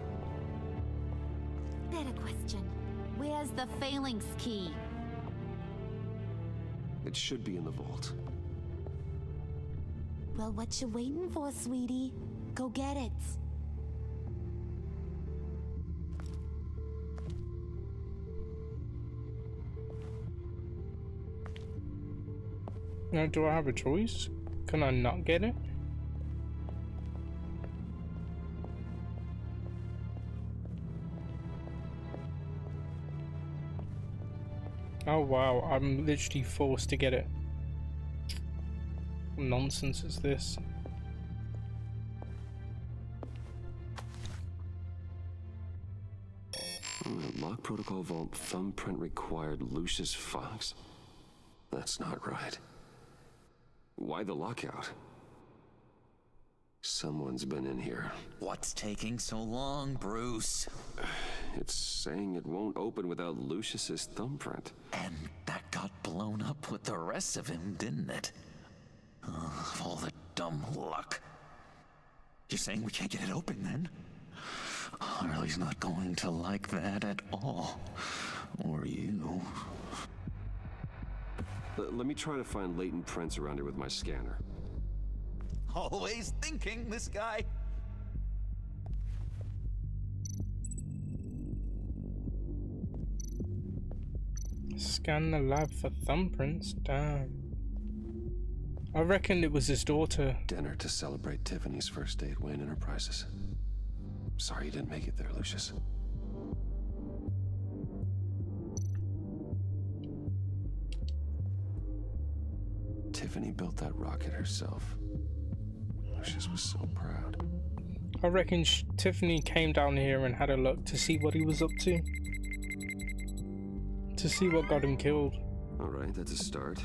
Better question. Where's the phalanx key? It should be in the vault. Well, what you waiting for, sweetie? Go get it. Now, do I have a choice? Can I not get it? Oh wow, I'm literally forced to get it. What nonsense is this? Lock protocol vault thumbprint required Lucius Fox? That's not right. Why the lockout? Someone's been in here. What's taking so long, Bruce? It's saying it won't open without Lucius's thumbprint. And that got blown up with the rest of him, didn't it? All the dumb luck. You're saying we can't get it open, then? Harley's not going to like that at all. Or you. Let me try to find latent prints around here with my scanner. Always thinking, this guy. Scan the lab for thumbprints. Damn. I reckon it was his daughter. Dinner to celebrate Tiffany's first day at Wayne Enterprises. Sorry you didn't make it there, Lucius. Tiffany built that rocket herself. Lucius was so proud. I reckon Tiffany came down here and had a look to see what he was up to. To see what got him killed. Alright, that's a start.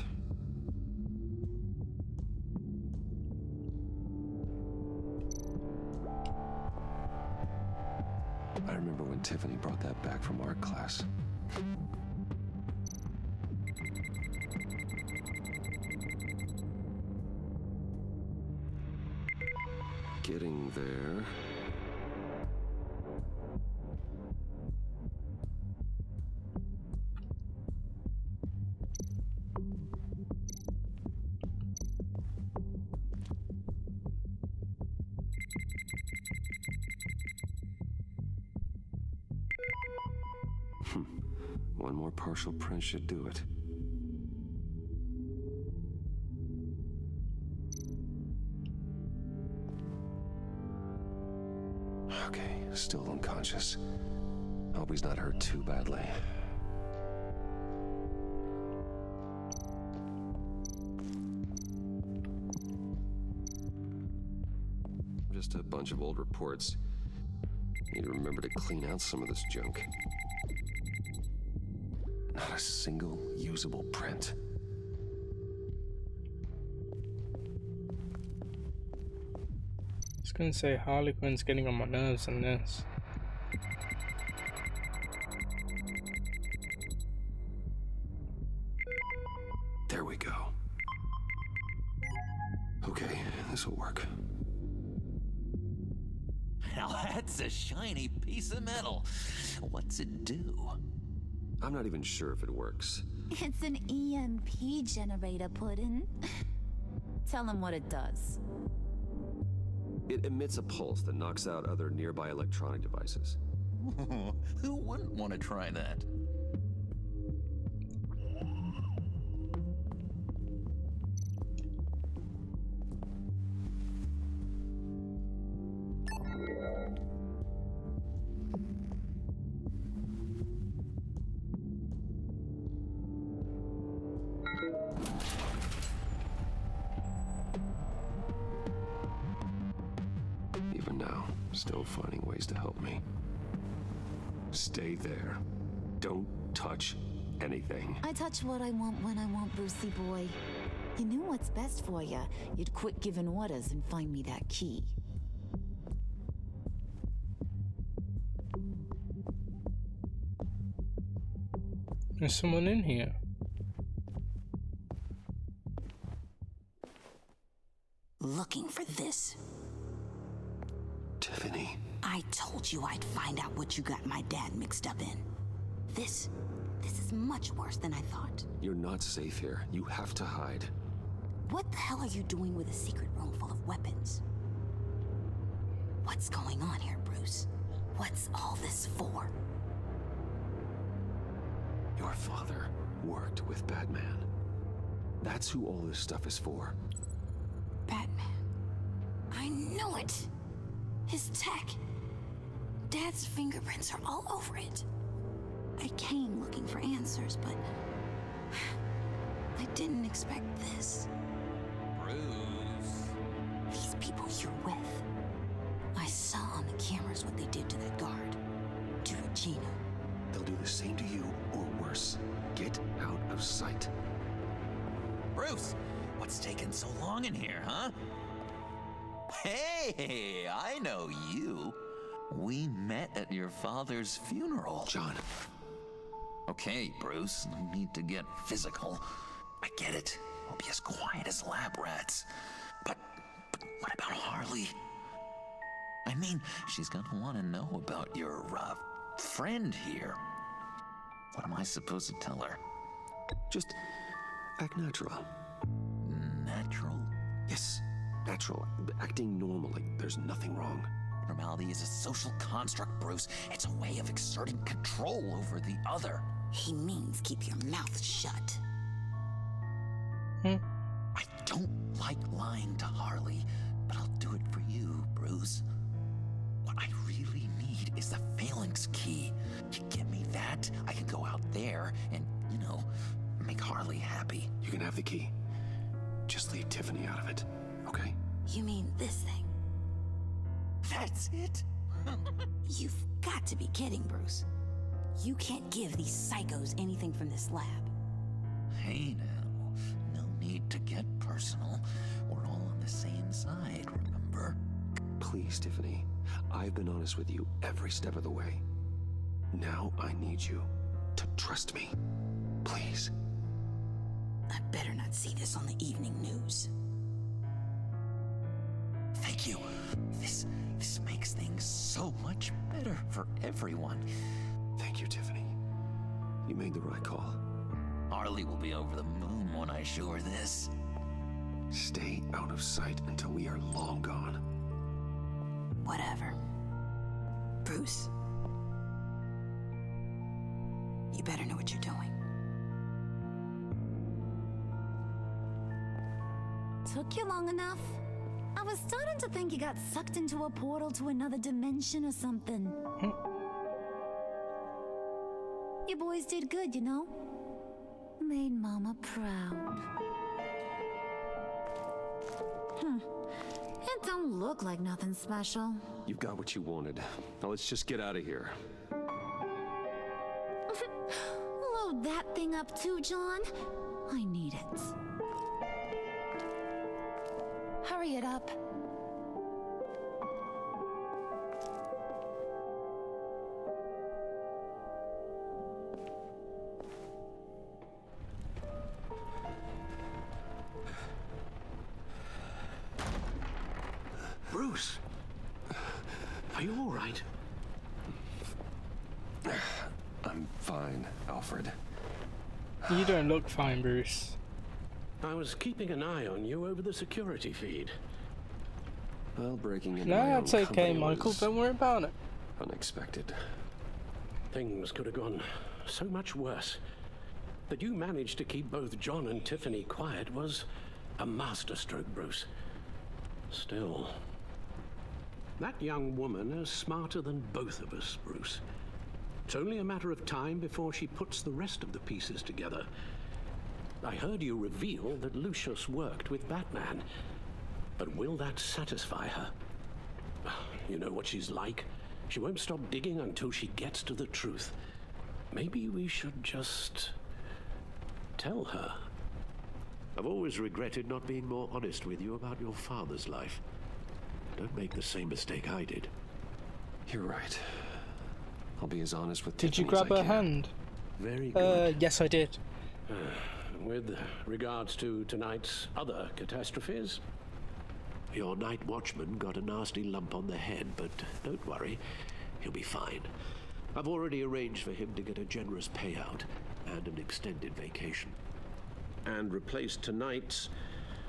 I remember when Tiffany brought that back from art class. Getting there. One more partial print should do it. Okay, still unconscious. Hope he's not hurt too badly. just a bunch of old reports. Need to remember to clean out some of this junk. Not a single usable print. I was gonna say Harley Quinn's getting on my nerves in this. There we go. Okay, this'll work. Now that's a shiny piece of metal. What's it do? I'm not even sure if it works. It's an EMP generator, Puddin'. Tell him what it does. It emits a pulse that knocks out other nearby electronic devices. Who wouldn't want to try that? Even now, still finding ways to help me. Stay there. Don't touch anything. I touch what I want when I want, Brucey boy. You knew what's best for you. You'd quit giving orders and find me that key. There's someone in here. Looking for this. Tiffany. I told you I'd find out what you got my dad mixed up in. This is much worse than I thought. You're not safe here. You have to hide. What the hell are you doing with a secret room full of weapons? What's going on here, Bruce? What's all this for? Your father worked with Batman. That's who all this stuff is for. Batman. I knew it! His tech. Dad's fingerprints are all over it. I came looking for answers, but I didn't expect this. Bruce. These people you're with. I saw on the cameras what they did to that guard. To Regina. They'll do the same to you, or worse. Get out of sight. Bruce, what's taking so long in here, huh? Hey, I know you. We met at your father's funeral. John. Okay, Bruce, no need to get physical. I get it. We'll be as quiet as lab rats. But what about Harley? I mean, she's gonna want to know about your, friend here. What am I supposed to tell her? Just act natural. Natural? Yes, natural. Acting normally. There's nothing wrong. Normality is a social construct, Bruce. It's a way of exerting control over the other. He means keep your mouth shut. I don't like lying to Harley, but I'll do it for you, Bruce. What I really need is the phalanx key. You give me that, I can go out there and, make Harley happy. You can have the key. Just leave Tiffany out of it, okay? You mean this thing? That's it? You've got to be kidding, Bruce. You can't give these psychos anything from this lab. Hey now, no need to get personal. We're all on the same side, remember? Please, Tiffany. I've been honest with you every step of the way. Now I need you to trust me. Please. I better not see this on the evening news. Thank you. This makes things so much better for everyone. Thank you, Tiffany. You made the right call. Harley will be over the moon when I show her this. Stay out of sight until we are long gone. Whatever. Bruce. You better know what you're doing. Took you long enough? I was starting to think you got sucked into a portal to another dimension or something. You boys did good, you know? Made Mama proud. Don't look like nothing special. You've got what you wanted. Now let's just get out of here. Load that thing up too, John. I need it. Hurry it up. Bruce, are you all right? I'm fine, Alfred. You don't look fine, Bruce. I was keeping an eye on you over the security feed. Well, breaking into No, my own it's okay, company Michael. was Don't worry about it. unexpected. Things could have gone so much worse. That you managed to keep both John and Tiffany quiet was a masterstroke, Bruce. Still, that young woman is smarter than both of us, Bruce. It's only a matter of time before she puts the rest of the pieces together. I heard you reveal that Lucius worked with Batman. But will that satisfy her? You know what she's like. She won't stop digging until she gets to the truth. Maybe we should just tell her. I've always regretted not being more honest with you about your father's life. Don't make the same mistake I did. You're right. I'll be as honest with Did you Tiffany as grab I her can. hand? Very good. Yes, I did. With regards to tonight's other catastrophes, your night watchman got a nasty lump on the head, but don't worry, he'll be fine. I've already arranged for him to get a generous payout and an extended vacation. And replaced tonight's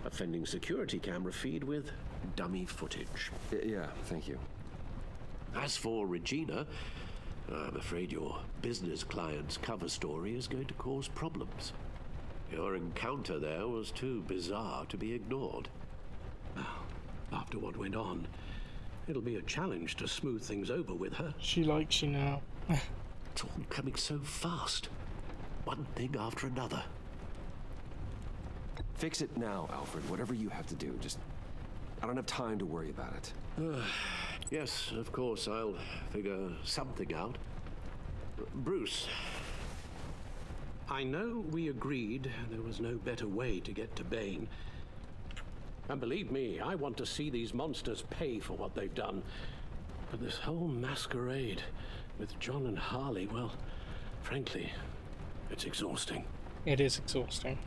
offending security camera feed with dummy footage. Yeah, thank you. As for Regina, I'm afraid your business client's cover story is going to cause problems. Your encounter there was too bizarre to be ignored. Now, after what went on, it'll be a challenge to smooth things over with her. She likes you now. It's all coming so fast. One thing after another. Fix it now, Alfred. Whatever you have to do. Just... I don't have time to worry about it. Yes, of course, I'll figure something out. Bruce, I know we agreed there was no better way to get to Bane. And believe me, I want to see these monsters pay for what they've done. But this whole masquerade with John and Harley, well, frankly, it's exhausting. It is exhausting.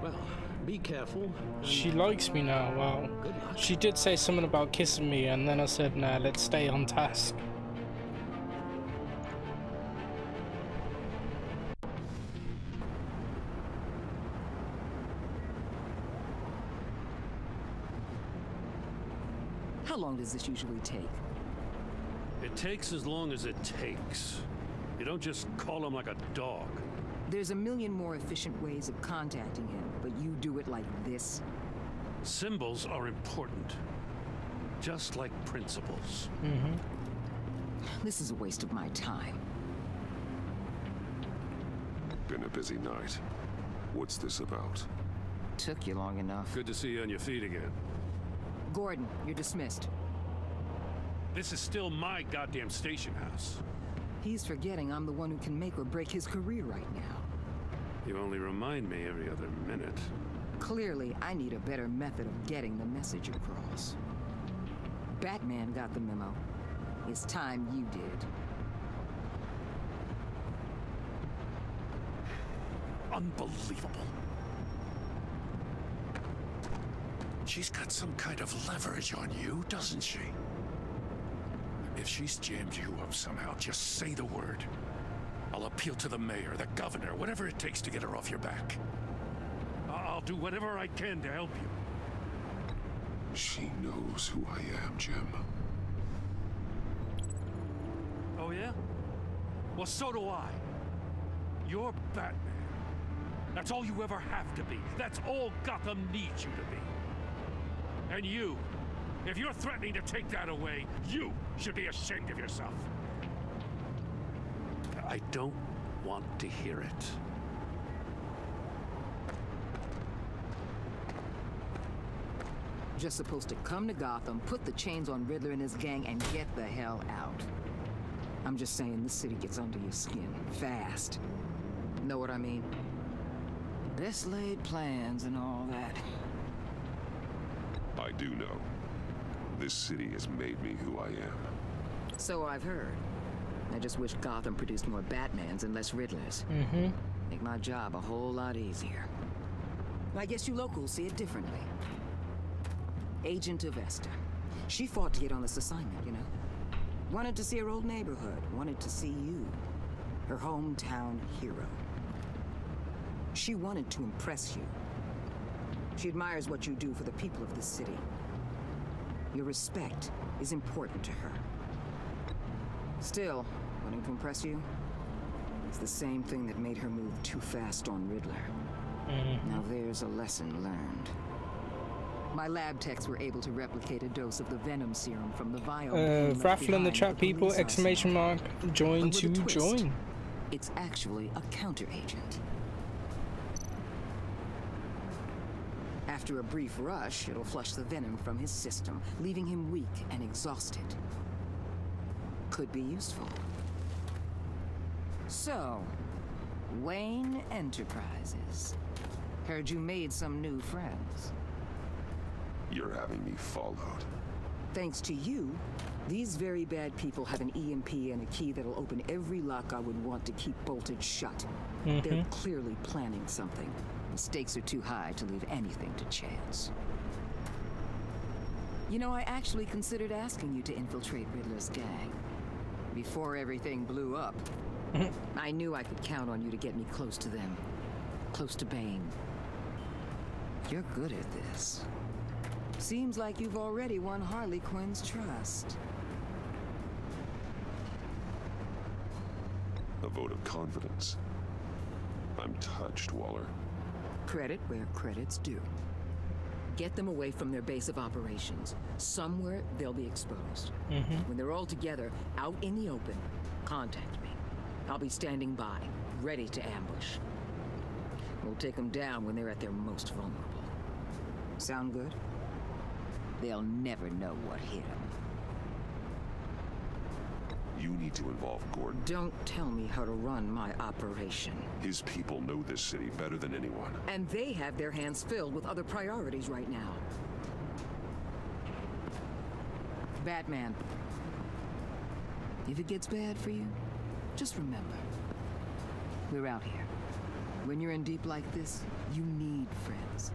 Well, be careful. She likes me now. Wow. She did say something about kissing me, and then I said, nah, let's stay on task. How long does this usually take? It takes as long as it takes. You don't just call him like a dog. There's a million more efficient ways of contacting him, but you do it like this? Symbols are important. Just like principles. Mm-hmm. This is a waste of my time. Been a busy night. What's this about? Took you long enough. Good to see you on your feet again. Gordon, you're dismissed. This is still my goddamn station house. He's forgetting I'm the one who can make or break his career right now. You only remind me every other minute. Clearly, I need a better method of getting the message across. Batman got the memo. It's time you did. Unbelievable. She's got some kind of leverage on you, doesn't she? If she's jammed you up somehow, just say the word. I'll appeal to the mayor, the governor, whatever it takes to get her off your back. I'll do whatever I can to help you. She knows who I am, Jim. Oh, yeah? Well, so do I. You're Batman. That's all you ever have to be. That's all Gotham needs you to be. And you, if you're threatening to take that away, you should be ashamed of yourself. I don't want to hear it. just supposed to come to Gotham, put the chains on Riddler and his gang, and get the hell out. I'm just saying this city gets under your skin fast. Know what I mean? Best laid plans and all that. I do know. This city has made me who I am. So I've heard. I just wish Gotham produced more Batmans and less Riddlers. Make my job a whole lot easier. I guess you locals see it differently. Agent Avesta. She fought to get on this assignment, you know? Wanted to see her old neighborhood. Wanted to see you. Her hometown hero. She wanted to impress you. She admires what you do for the people of this city. Your respect is important to her. Still, wanting to impress you is the same thing that made her move too fast on Riddler. Now there's a lesson learned. My lab techs were able to replicate a dose of the venom serum from the vial. Raffle in the chat, people! Exclamation mark! Join to join. It's actually a counter-agent. After a brief rush, it'll flush the venom from his system, leaving him weak and exhausted. Could be useful. So, Wayne Enterprises. Heard you made some new friends. You're having me followed. Thanks to you, these very bad people have an EMP and a key that'll open every lock I would want to keep bolted shut. They're clearly planning something. The stakes are too high to leave anything to chance. You know, I actually considered asking you to infiltrate Riddler's gang. Before everything blew up. I knew I could count on you to get me close to them. Close to Bane. You're good at this. Seems like you've already won Harley Quinn's trust. A vote of confidence. I'm touched, Waller. Credit where credit's due. Get them away from their base of operations. Somewhere they'll be exposed. When they're all together, out in the open, contact me. I'll be standing by, ready to ambush. We'll take them down when they're at their most vulnerable. Sound good? They'll never know what hit them. You need to involve Gordon. Don't tell me how to run my operation. His people know this city better than anyone. And they have their hands filled with other priorities right now. Batman. If it gets bad for you, just remember, we're out here. When you're in deep like this, you need friends.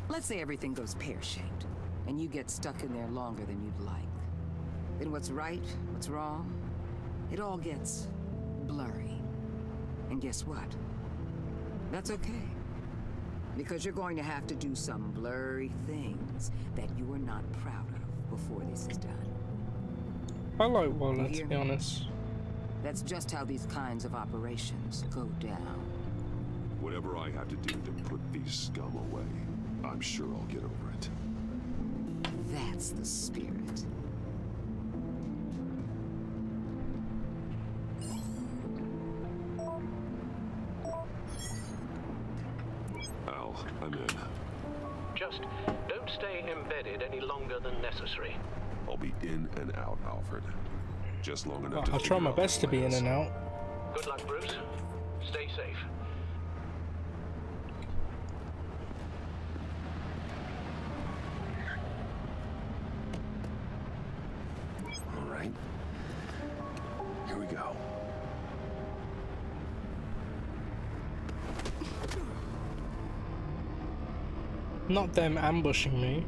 Let's say everything goes pear-shaped, and you get stuck in there longer than you'd like. Then what's right, what's wrong, it all gets blurry. And guess what? That's okay. Because you're going to have to do some blurry things that you are not proud of before this is done. I like Waller, to be honest. That's just how these kinds of operations go down. Whatever I have to do to put these scum away, I'm sure I'll get over it. That's the spirit. Al, I'm in. Just don't stay embedded any longer than necessary. I'll be in and out, Alfred. Just long enough to I'll try my best to be in and out. Good luck, Bruce. Stay safe. All right. Here we go. Not them ambushing me.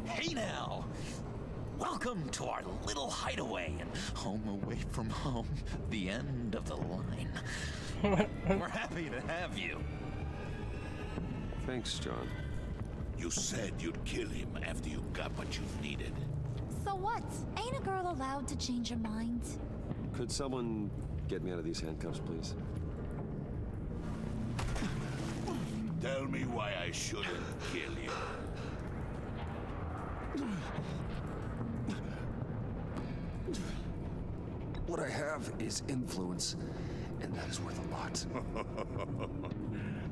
Hey now! Welcome to our little hideaway and home away from home, the end of the line. We're happy to have you. Thanks, John. You said you'd kill him after you got what you needed. So what? Ain't a girl allowed to change her mind? Could someone Get me out of these handcuffs, please. Tell me why I shouldn't kill you. What I have is influence, and that is worth a lot.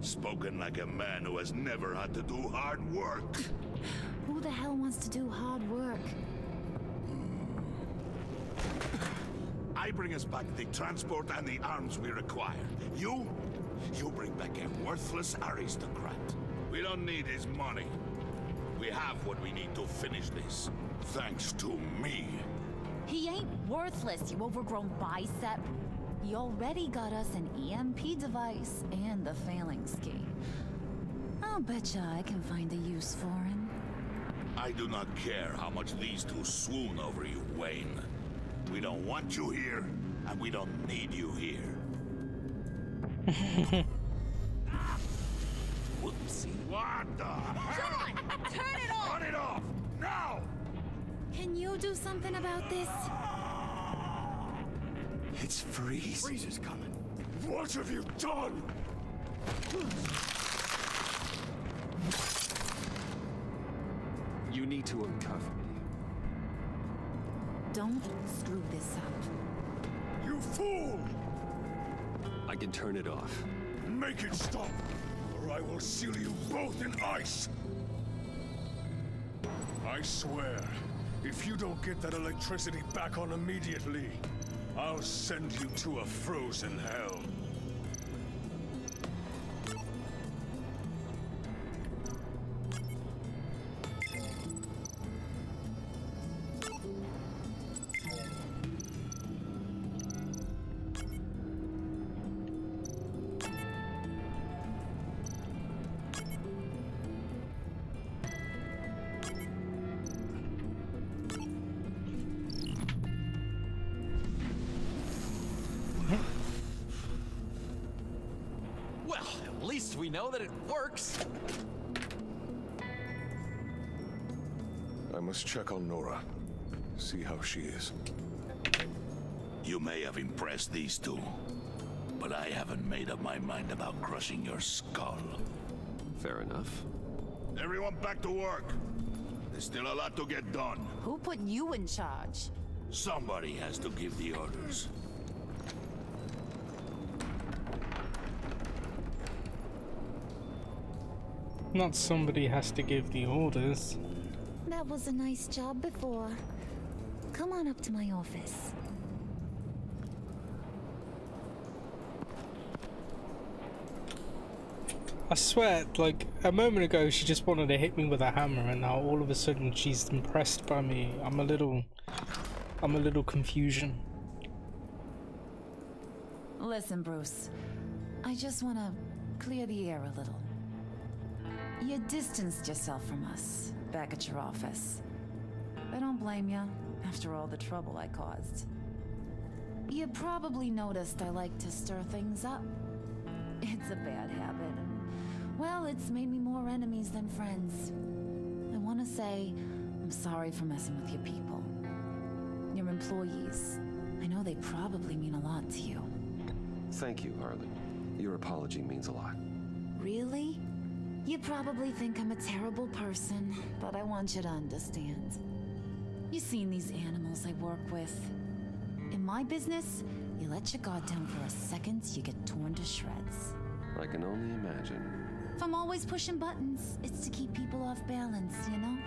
Spoken like a man who has never had to do hard work. Who the hell wants to do hard work? I bring us back the transport and the arms we require. You bring back a worthless aristocrat. We don't need his money. We have what we need to finish this. Thanks to me. He ain't worthless, you overgrown bicep. He already got us an EMP device and the phalanx key. I'll betcha I can find a use for him. I do not care how much these two swoon over you, Wayne. We don't want you here, and we don't need you here. Whoopsie. What the hell? John, turn it off! Turn it off! Now! Can you do something about this? It's Freeze. Freeze is coming. What have you done? You need to uncuff me. Don't screw this up. You fool! I can turn it off. Make it stop, or I will seal you both in ice! I swear, if you don't get that electricity back on immediately, I'll send you to a frozen hell. Well, at least we know that it works. I must check on Nora. See how she is. You may have impressed these two, but I haven't made up my mind about crushing your skull. Fair enough. Everyone back to work. There's still a lot to get done. Who put you in charge? Somebody has to give the orders. Not somebody has to give the orders. That was a nice job before. Come on up to my office. I swear, like, a moment ago she just wanted to hit me with a hammer, and now all of a sudden she's impressed by me. I'm a little confusion. Listen, Bruce. I just want to clear the air a little. You distanced yourself from us back at your office. I don't blame you, after all the trouble I caused. You probably noticed I like to stir things up. It's a bad habit, and, well, it's made me more enemies than friends. I want to say I'm sorry for messing with your people. Your employees. I know they probably mean a lot to you. Thank you, Harley. Your apology means a lot. Really? You probably think I'm a terrible person, but I want you to understand. You've seen these animals I work with. In my business, you let your guard down for a second, you get torn to shreds. I can only imagine. If I'm always pushing buttons, it's to keep people off balance, you know?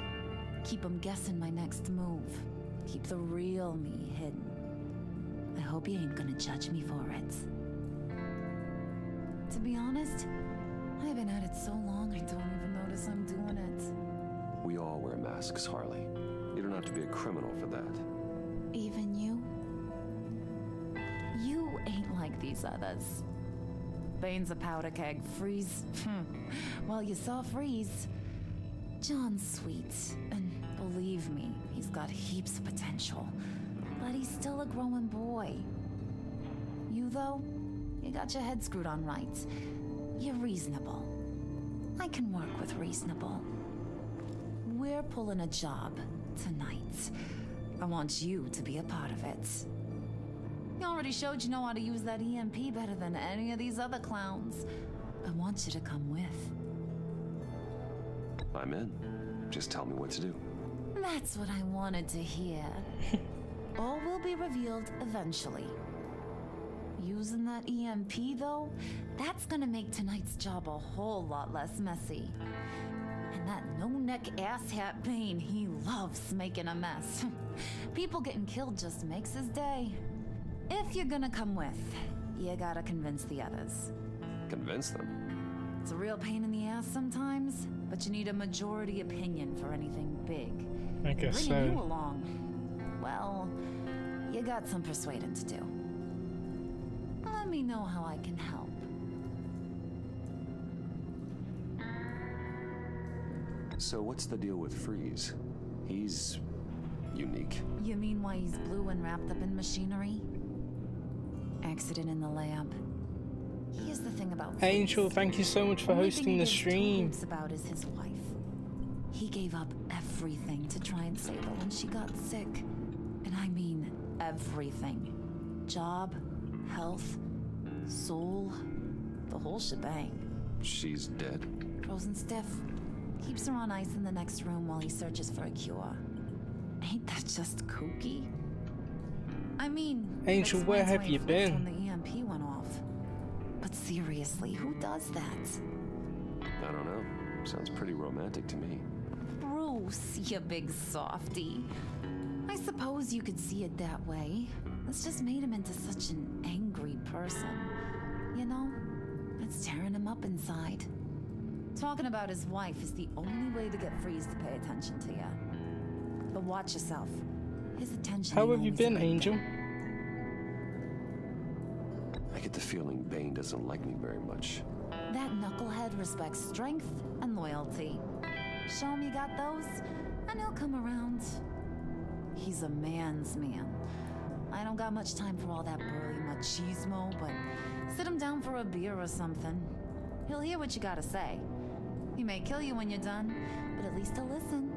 Keep them guessing my next move. Keep the real me hidden. I hope you ain't gonna judge me for it. To be honest, I've been at it so long I don't even notice I'm doing it. We all wear masks, Harley. You don't have to be a criminal for that. Even you? You ain't like these others. Bane's a powder keg. Freeze. Well, you saw Freeze. John's sweet, and believe me, he's got heaps of potential. But he's still a growing boy. You, though, you got your head screwed on right. You're reasonable. I can work with reasonable. We're pulling a job tonight. I want you to be a part of it. You already showed you know how to use that EMP better than any of these other clowns. I want you to come with. I'm in. Just tell me what to do. That's what I wanted to hear. All will be revealed eventually. Using that EMP, though, that's gonna make tonight's job a whole lot less messy. And that no-neck asshat Bane, he loves making a mess. People getting killed just makes his day. If you're gonna come with, you gotta convince the others. Convince them? It's a real pain in the ass sometimes, but you need a majority opinion for anything big. I guess Bringing you so. along, well, you got some persuading to do. Let me know how I can help. So what's the deal with Freeze? He's unique. You mean why he's blue and wrapped up in machinery? Accident in the lab. Here's the thing about Angel, Freeze. thank you so much for Only thing hosting he the gives two stream. hoots about is his wife. He gave up everything to try and save her when she got sick. And I mean everything. Job, health, soul, the whole shebang. She's dead? Frozen stiff. Keeps her on ice in the next room while he searches for a cure. Ain't that just kooky? I mean, Angel, where have you been? When the EMP went off. But seriously, who does that? I don't know. Sounds pretty romantic to me. Bruce, you big softy. I suppose you could see it that way. It's just made him into such an angry person. You know, it's tearing him up inside. Talking about his wife is the only way to get Freeze to pay attention to you. But watch yourself. His attention. How have you been, Angel? I get the feeling Bane doesn't like me very much. That knucklehead respects strength and loyalty. Show him you got those, and he'll come around. He's a man's man. I don't got much time for all that burly machismo, but sit him down for a beer or something. He'll hear what you gotta say. He may kill you when you're done, but at least he'll listen.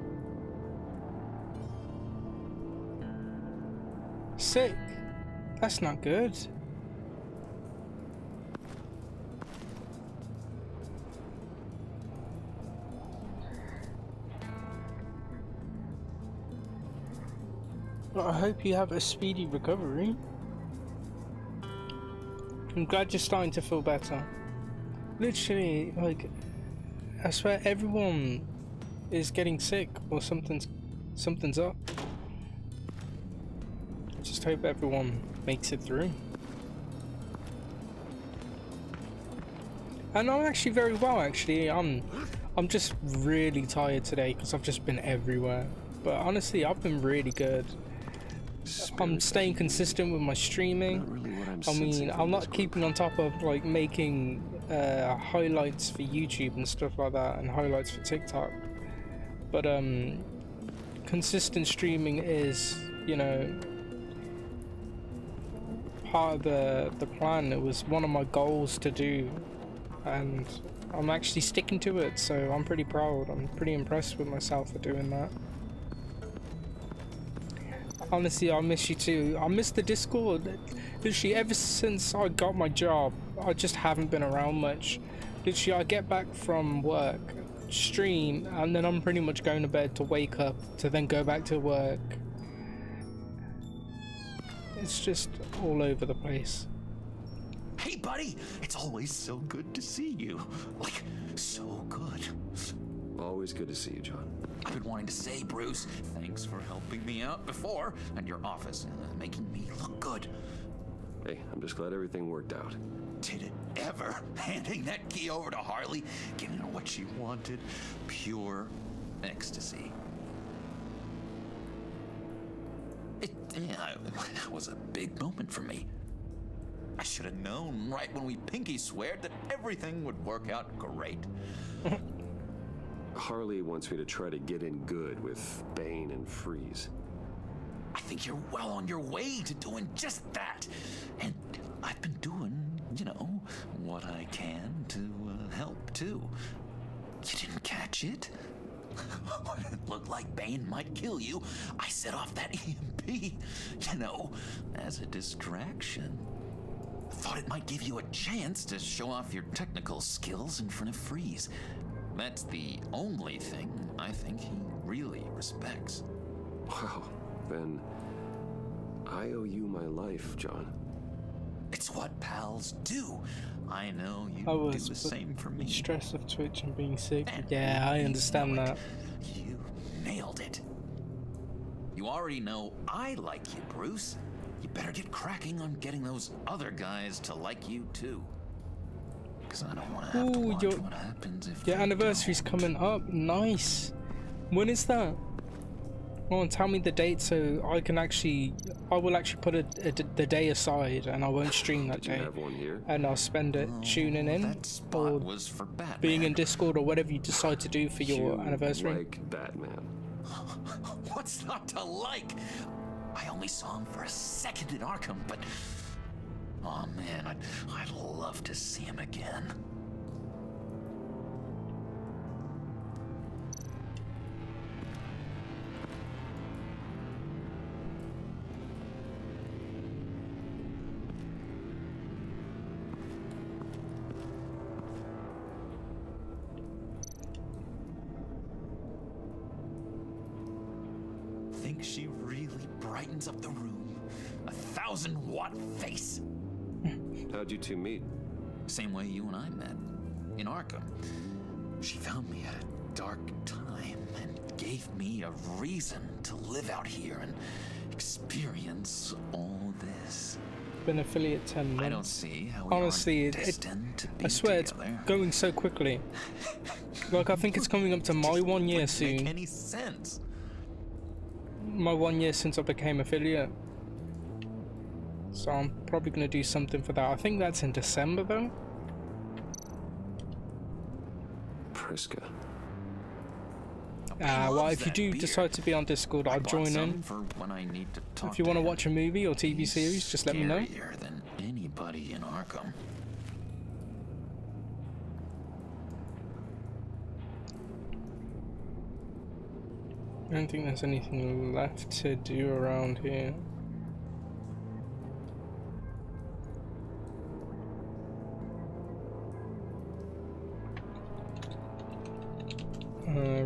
Sick. That's not good. Well, I hope you have a speedy recovery. I'm glad you're starting to feel better. Literally, like, I swear everyone is getting sick or something's up. I just hope everyone makes it through. And I'm actually very well, actually. I'm just really tired today because I've just been everywhere. But honestly, I've been really good. I'm staying consistent with my streaming. I mean, I'm not keeping on top of like making highlights for YouTube and stuff like that, and highlights for TikTok. But consistent streaming is, you know, part of the plan. It was one of my goals to do, and I'm actually sticking to it. So I'm pretty proud. I'm pretty impressed with myself for doing that. Honestly, I miss you too. I miss the Discord. Literally, ever since I got my job, I just haven't been around much. Literally, I get back from work, stream, and then I'm pretty much going to bed to wake up, to then go back to work. It's just all over the place. Hey, buddy! It's always so good to see you. Like, so good. Always good to see you, John. I've been wanting to say, Bruce, thanks for helping me out before, and your office, making me look good. Hey, I'm just glad everything worked out. Did it ever? Handing that key over to Harley, giving her what she wanted. Pure ecstasy. It was a big moment for me. I should have known right when we pinky sweared that everything would work out great. Harley wants me to try to get in good with Bane and Freeze. I think you're well on your way to doing just that. And I've been doing, you know, what I can to help too. You didn't catch it? When it looked like Bane might kill you, I set off that EMP, you know, as a distraction. Thought it might give you a chance to show off your technical skills in front of Freeze. That's the only thing I think he really respects. Wow, then I owe you my life, John. It's what pals do. I know you I do was the same for me. Stress of Twitch and being sick. Yeah, I understand that. You nailed it. You already know I like you, Bruce. You better get cracking on getting those other guys to like you too. Because I don't want to have to watch what happens if your anniversary's coming up. Nice. When is that? Well, tell me the date so I will actually put the day aside and I won't stream that day. Have one here? And I'll spend it tuning in or was for Batman. being in Discord or whatever you decide to do for your anniversary. Like Batman. What's not to like? I only saw him for a second in Arkham, but oh man, I'd love to see him again. Think she really brightens up the room? 1,000-watt face. How'd you two meet? Same way you and I met, in Arkham. She found me at a dark time and gave me a reason to live out here and experience all this. Been affiliate 10 months. I don't see how we honestly, destined to be I swear together. it's going so quickly. Like I think it's coming up to my 1 year soon. Make any sense? My 1 year since I became affiliate. So I'm probably going to do something for that. I think that's in December though. Priska. Well, if you do decide to be on Discord, I'll join in. For when I need to talk If you want to watch a movie or TV series, just let me know. Scarier than anybody in Arkham. I don't think there's anything left to do around here.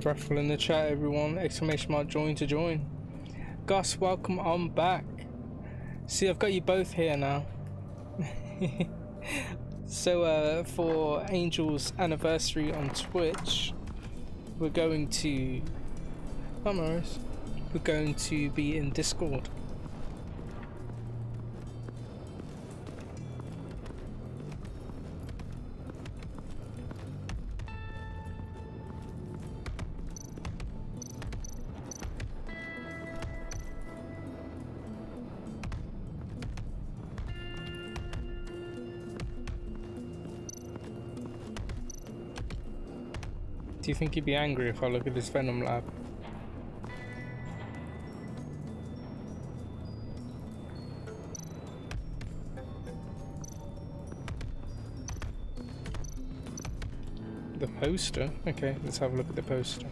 Raffle in the chat, everyone. Exclamation mark join to join. Gus, welcome on back. See, I've got you both here now. So for Angel's anniversary on Twitch, we're going to we're going to be in Discord. Do you think he'd be angry if I look at this Venom lab? The poster? Okay, let's have a look at the poster.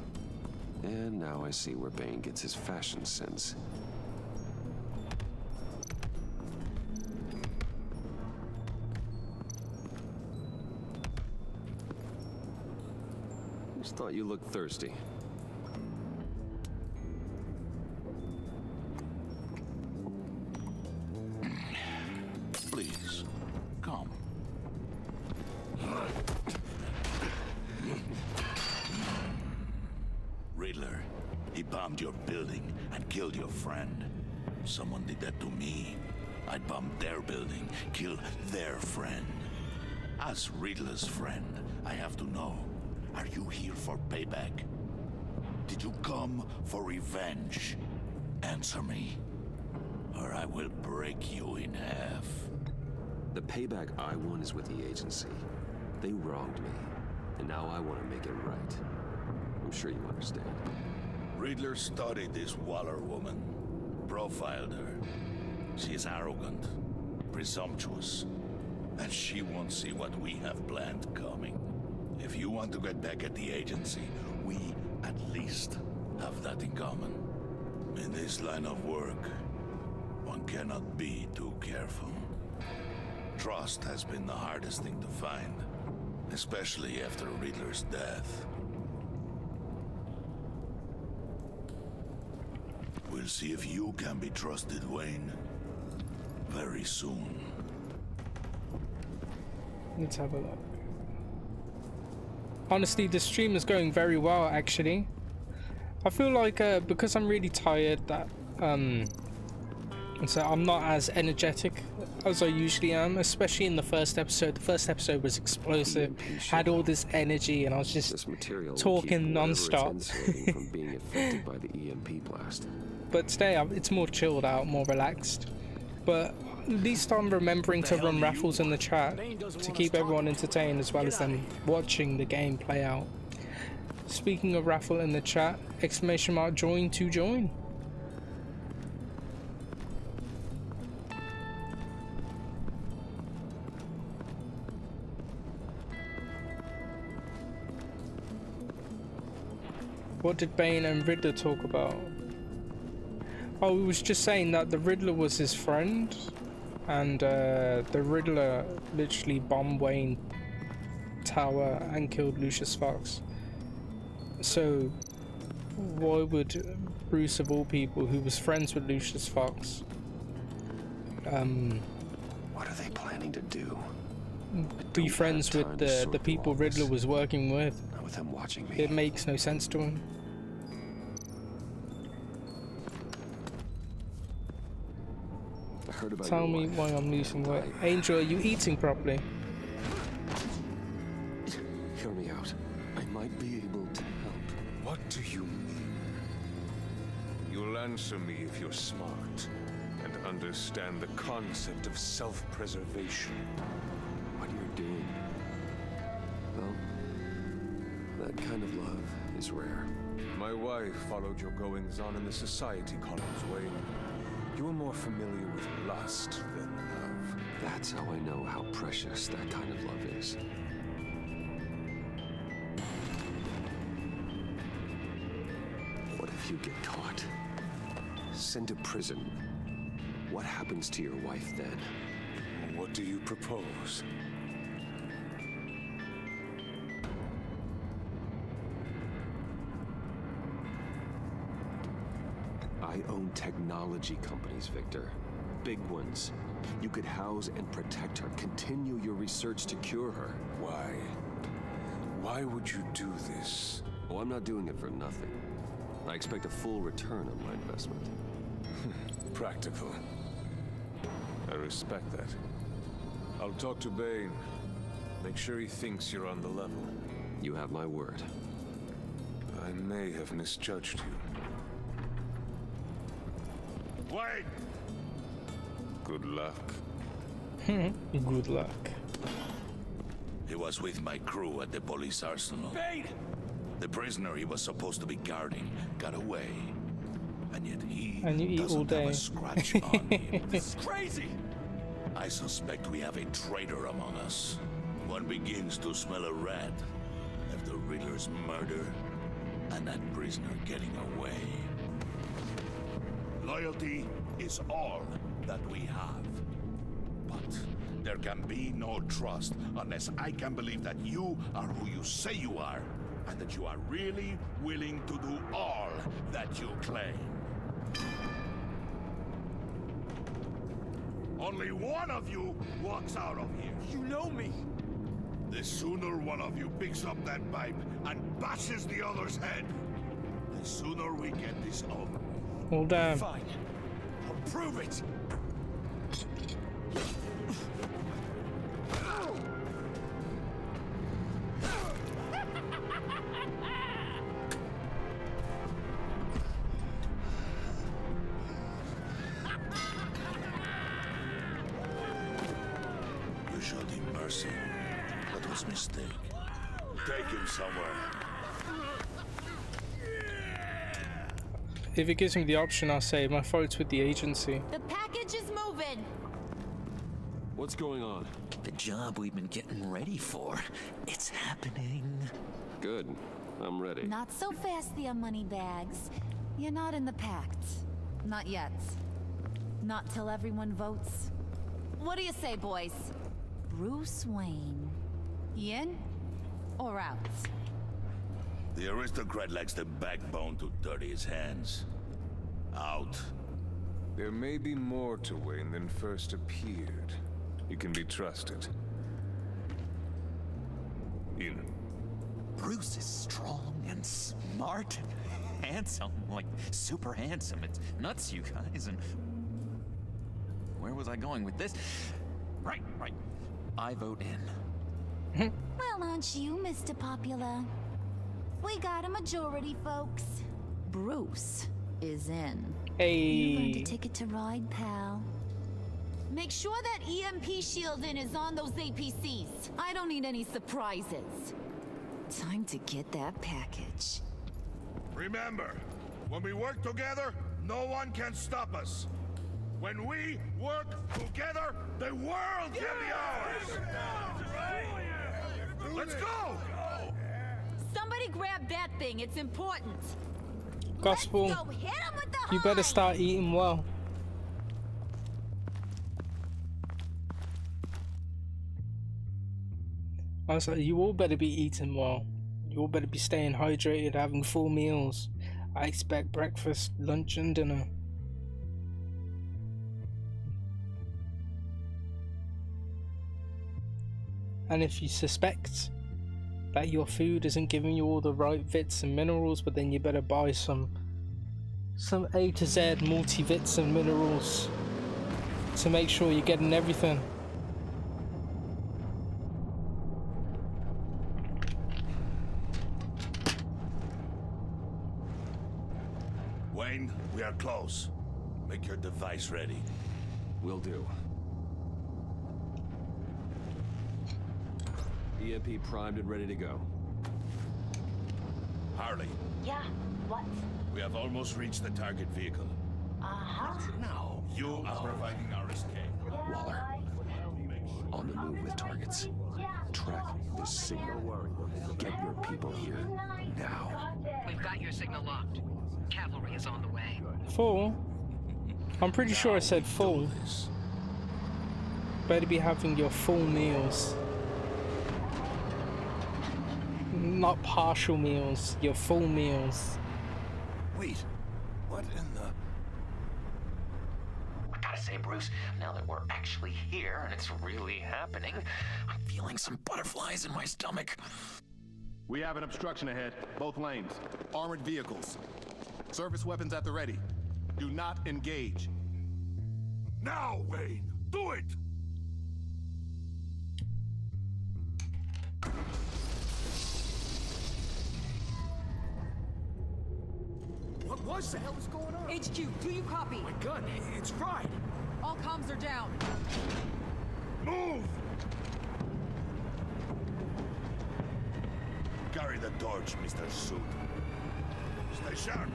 And now I see where Bane gets his fashion sense. Just thought you looked thirsty. Please, come. Riddler, he bombed your building and killed your friend. Someone did that to me. I'd bomb their building, kill their friend. As Riddler's friend, I have to know, are you here for payback? Did you come for revenge? Answer me, or I will break you in half. The payback I want is with the agency. They wronged me, and now I want to make it right. I'm sure you understand. Riddler studied this Waller woman, profiled her. She is arrogant, presumptuous, and she won't see what we have planned coming. If you want to get back at the agency, we at least have that in common. In this line of work, one cannot be too careful. Trust has been the hardest thing to find, especially after Riddler's death. We'll see if you can be trusted, Wayne. Very soon. Let's have a look. Honestly, the stream is going very well, actually. I feel like because I'm really tired that so I'm not as energetic as I usually am, especially in the first episode. The first episode was explosive, had all this energy, and I was just talking non-stop. From being affected by the EMP blast. But today it's more chilled out, more relaxed. But at least I'm remembering to run raffles in the chat to keep everyone entertained as well as them watching the game play out. Speaking of raffle in the chat, ! Join to join. What did Bane and Riddler talk about? Oh, he was just saying that the Riddler was his friend, and the Riddler literally bombed Wayne Tower and killed Lucius Fox. So why would Bruce, of all people, who was friends with Lucius Fox, what are they planning to do? Be friends with the people Riddler was working with? Not with him watching me. It makes no sense to him. Tell me why I'm losing weight. Angel, are you eating properly? Hear me out. I might be able to help. What do you mean? You'll answer me if you're smart and understand the concept of self-preservation. What you're doing? Well, that kind of love is rare. My wife followed your goings-on in the society columns, Wayne. You are more familiar with lust than love. That's how I know how precious that kind of love is. What if you get caught? Sent to prison. What happens to your wife then? What do you propose? I own technology companies, Victor. Big ones. You could house and protect her, continue your research to cure her. Why? Why would you do this? Oh, I'm not doing it for nothing. I expect a full return on my investment. Practical. I respect that. I'll talk to Bane. Make sure he thinks you're on the level. You have my word. I may have misjudged you. Wait! Good luck. Good luck. He was with my crew at the police arsenal. Bane! The prisoner he was supposed to be guarding got away. And yet he And you eat all doesn't have day. a scratch on him. This is crazy! I suspect we have a traitor among us. One begins to smell a rat after Riddler's murder and that prisoner getting away. Loyalty is all that we have. But there can be no trust unless I can believe that you are who you say you are, and that you are really willing to do all that you claim. Only one of you walks out of here. You know me! The sooner one of you picks up that pipe and bashes the other's head, the sooner we get this over. Well, damn. Fine. I'll prove it! You showed him mercy. That was a mistake. Take him somewhere. If it gives me the option, I'll say my fault's with the agency. The package is moving. What's going on? The job we've been getting ready for. It's happening. Good. I'm ready. Not so fast there, moneybags. You're not in the Pact. Not yet. Not till everyone votes. What do you say, boys? Bruce Wayne. In or out? The aristocrat lacks the backbone to dirty his hands. Out. There may be more to Wayne than first appeared. You can be trusted. In. Bruce is strong and smart and handsome, like super handsome. It's nuts, you guys. And where was I going with this? Right. I vote in. Well, aren't you, Mr. Popular? We got a majority, folks. Bruce is in. Hey. You earned a ticket to ride, pal. Make sure that EMP shielding is on those APCs. I don't need any surprises. Time to get that package. Remember, when we work together, no one can stop us. When we work together, the world can be ours! Let's go! Somebody grab that thing, it's important. Gospel, Let's go hit 'em with the you better start eating well. I was like, you all better be eating well. You all better be staying hydrated, having full meals. I expect breakfast, lunch, and dinner. And if you suspect that your food isn't giving you all the right vits and minerals, but then you better buy some A to Z multi-vits and minerals to make sure you're getting everything. Wayne, we are close. Make your device ready. Will do. EMP primed and ready to go. Harley, Yeah, what? we have almost reached the target vehicle. Uh-huh. Now, you are providing our escape. Waller, on the move with targets. Track this signal. Get your people here now. We've got your signal locked. Cavalry is on the way. Full? I'm pretty sure I said full. Better be having your full meals. Not partial meals, your full meals. Wait, what in the... I gotta say, Bruce, now that we're actually here and it's really happening, I'm feeling some butterflies in my stomach. We have an obstruction ahead, both lanes. Armored vehicles. Service weapons at the ready. Do not engage. Now, Wayne, do it! What the hell is going on? HQ, do you copy? My gun, it's fried. All comms are down. Move! Carry the torch, Mr. Suit. Stay sharp.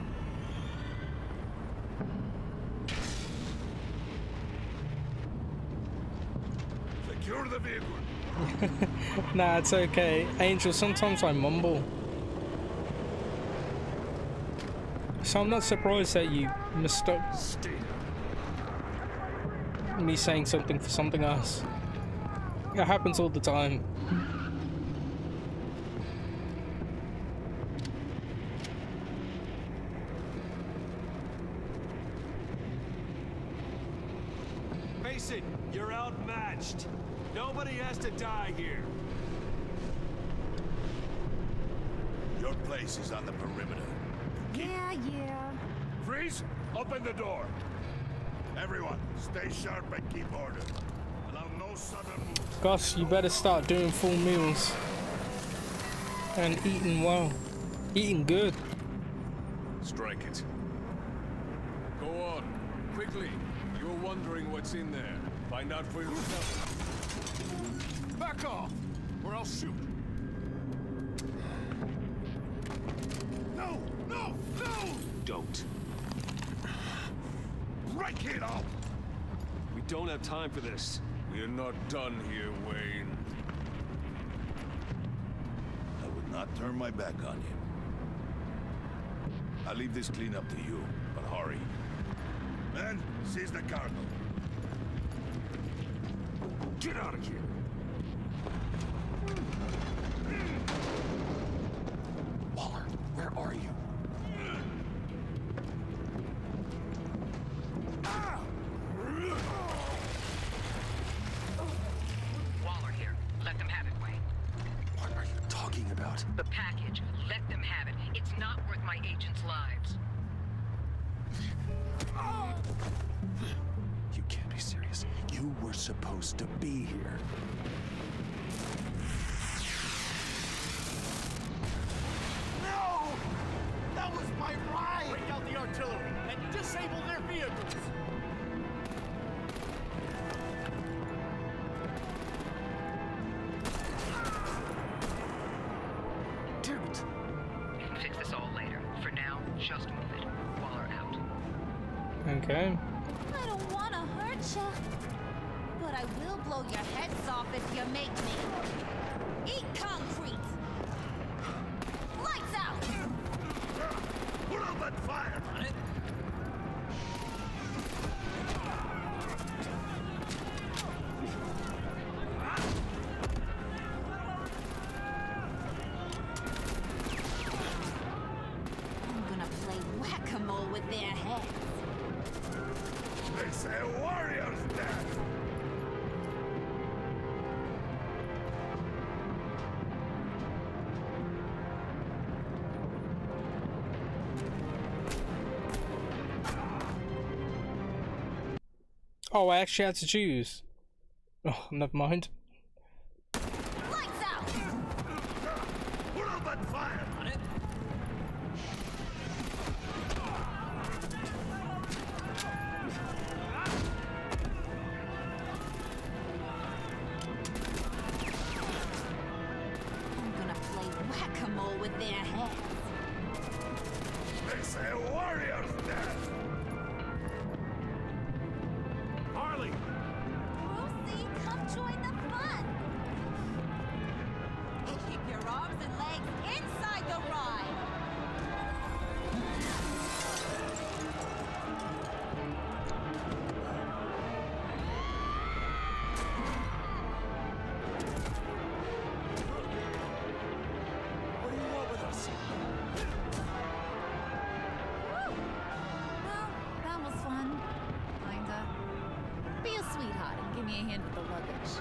Secure the vehicle. Nah, it's okay. Angel, sometimes I mumble. So I'm not surprised that you mistook me saying something for something else. It happens all the time. Face it, you're outmatched. Nobody has to die here. Your place is on the perimeter. Yeah. Freeze! Open the door. Everyone, stay sharp and keep order. Allow no sudden moves. Gus, you better start doing full meals. And eating well. Eating good. Strike it. Go on, quickly. You're wondering what's in there. Find out for yourself. Back off, or I'll shoot. No! Don't. Break it up! We don't have time for this. We're not done here, Wayne. I would not turn my back on him. I'll leave this cleanup to you, but hurry. Men, seize the cargo. Get out of here! Waller, where are you? Waller here. Let them have it, Wayne. What are you talking about? The package. Let them have it. It's not worth my agents' lives. You can't be serious. You were supposed to be here. No! That was my ride! Break out the artillery and disable their vehicles! Damn it! We can fix this all later. For now, just move it. Waller out. Okay. I don't want to hurt ya, but I will blow your heads off if you make me. Eat concrete! Lights out! Put up that fire! I'm gonna play whack-a-mole with their heads. They say a warrior's death! Oh, I actually had to choose. Oh, never mind. Lights out! Put up that fire! I'm gonna play whack-a-mole with their heads. They say a warrior's death! Harley! Lucy, come join the fun! Keep your arms and legs inside the ride! What do you want with us? Well, that was fun. Kinda. Be a sweetheart and give me a hand with the luggage.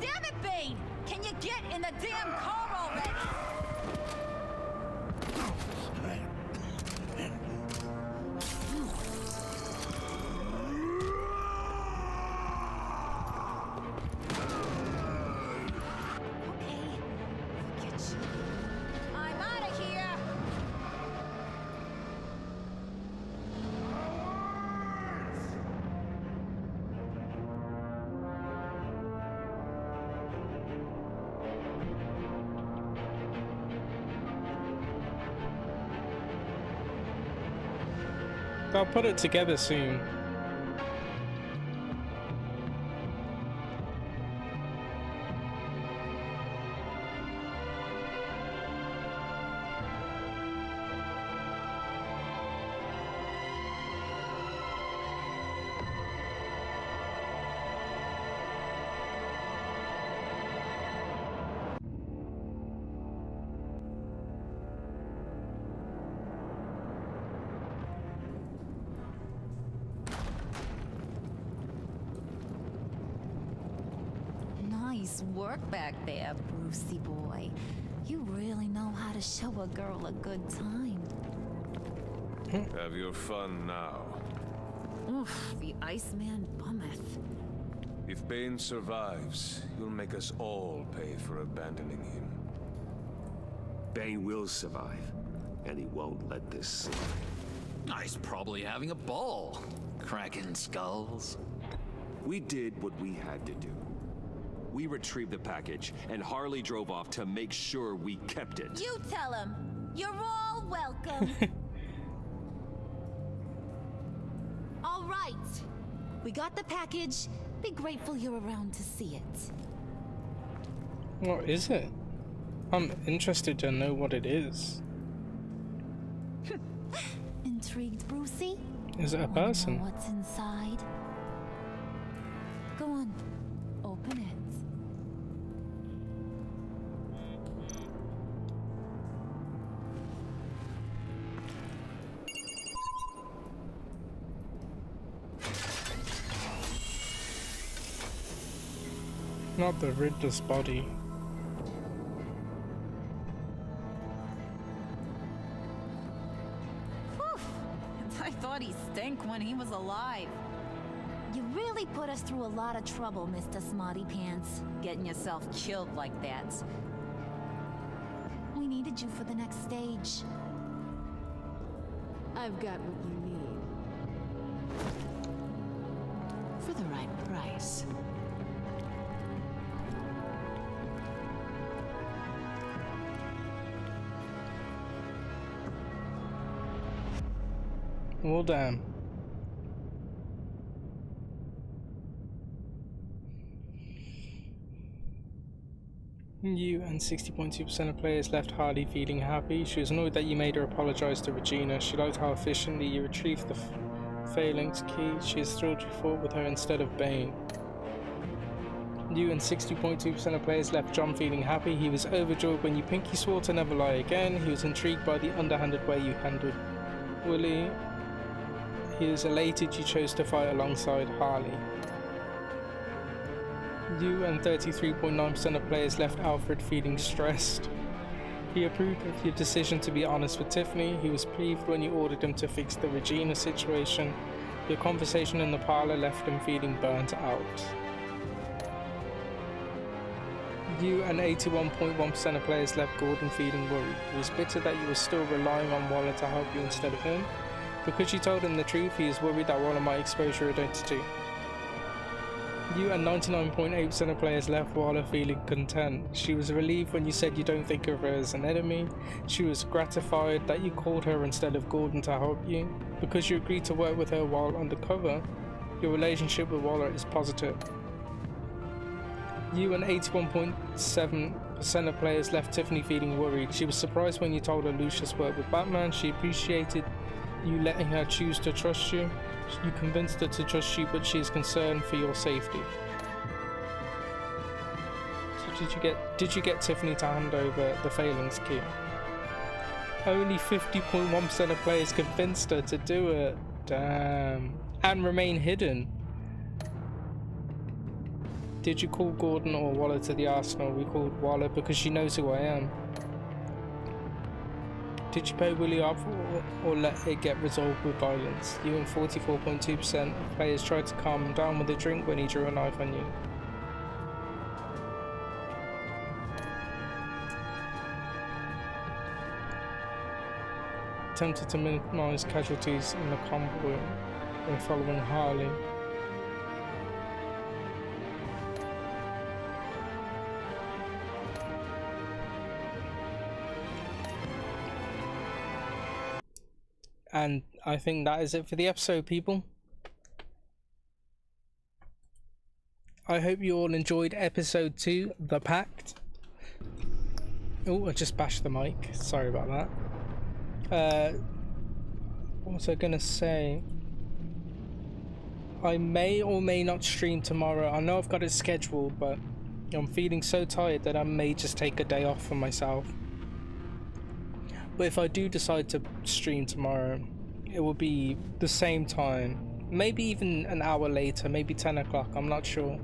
Damn it, Bane! Can you get in the damn car already? Okay, forget you. I'm out of here! They'll put it together soon. Nice work back there, Brucey boy. You really know how to show a girl a good time. Have your fun now. Oof, the Iceman bummeth. If Bane survives, you'll make us all pay for abandoning him. Bane will survive, and he won't let this slide. He's probably having a ball, cracking skulls. We did what we had to do. We retrieved the package, and Harley drove off to make sure we kept it. You tell him. You're all welcome. right. We got the package. Be grateful you're around to see it. What is it? I'm interested to know what it is. Intrigued, Brucey? Is it a Wanna know person? what's inside? Go on, open it. Not the Riddler's body. I thought he stank when he was alive. You really put us through a lot of trouble, Mr. Smarty Pants, getting yourself killed like that. We needed you for the next stage. I've got what you need. For the right price. Well, damn. You and 60.2% of players left Harley feeling happy. She was annoyed that you made her apologize to Regina. She liked how efficiently you retrieved the failings key. She is thrilled you fought with her instead of Bane. You and 60.2% of players left John feeling happy. He was overjoyed when you pinky swore to never lie again. He was intrigued by the underhanded way you handled Willie. He is elated you chose to fight alongside Harley. You and 33.9% of players left Alfred feeling stressed. He approved of your decision to be honest with Tiffany. He was pleased when you ordered him to fix the Regina situation. Your conversation in the parlor left him feeling burnt out. You and 81.1% of players left Gordon feeling worried. He was bitter that you were still relying on Waller to help you instead of him. Because you told him the truth, he is worried that Waller might expose your identity. You and 99.8% of players left Waller feeling content. She was relieved when you said you don't think of her as an enemy. She was gratified that you called her instead of Gordon to help you. Because you agreed to work with her while undercover, your relationship with Waller is positive. You and 81.7% of players left Tiffany feeling worried. She was surprised when you told her Lucius worked with Batman. She appreciated you letting her choose to trust you. You convinced her to trust you, but she is concerned for your safety. So did you get Tiffany to hand over the failings key? Only 50.1% of players convinced her to do it. Damn. And remain hidden. Did you call Gordon or Waller to the arsenal? We called Waller because she knows who I am. Did you pay Willie off or let it get resolved with violence? You and 44.2% of players tried to calm him down with a drink when he drew a knife on you. Attempted to minimize casualties in the convoy when following Harley. And I think that is it for the episode, people. I hope you all enjoyed episode 2, The Pact. Oh, I just bashed the mic. Sorry about that. What was I gonna say? I may or may not stream tomorrow. I know I've got it scheduled, but I'm feeling so tired that I may just take a day off for myself. But if I do decide to stream tomorrow, it will be the same time, maybe even an hour later, maybe 10 o'clock, I'm not sure.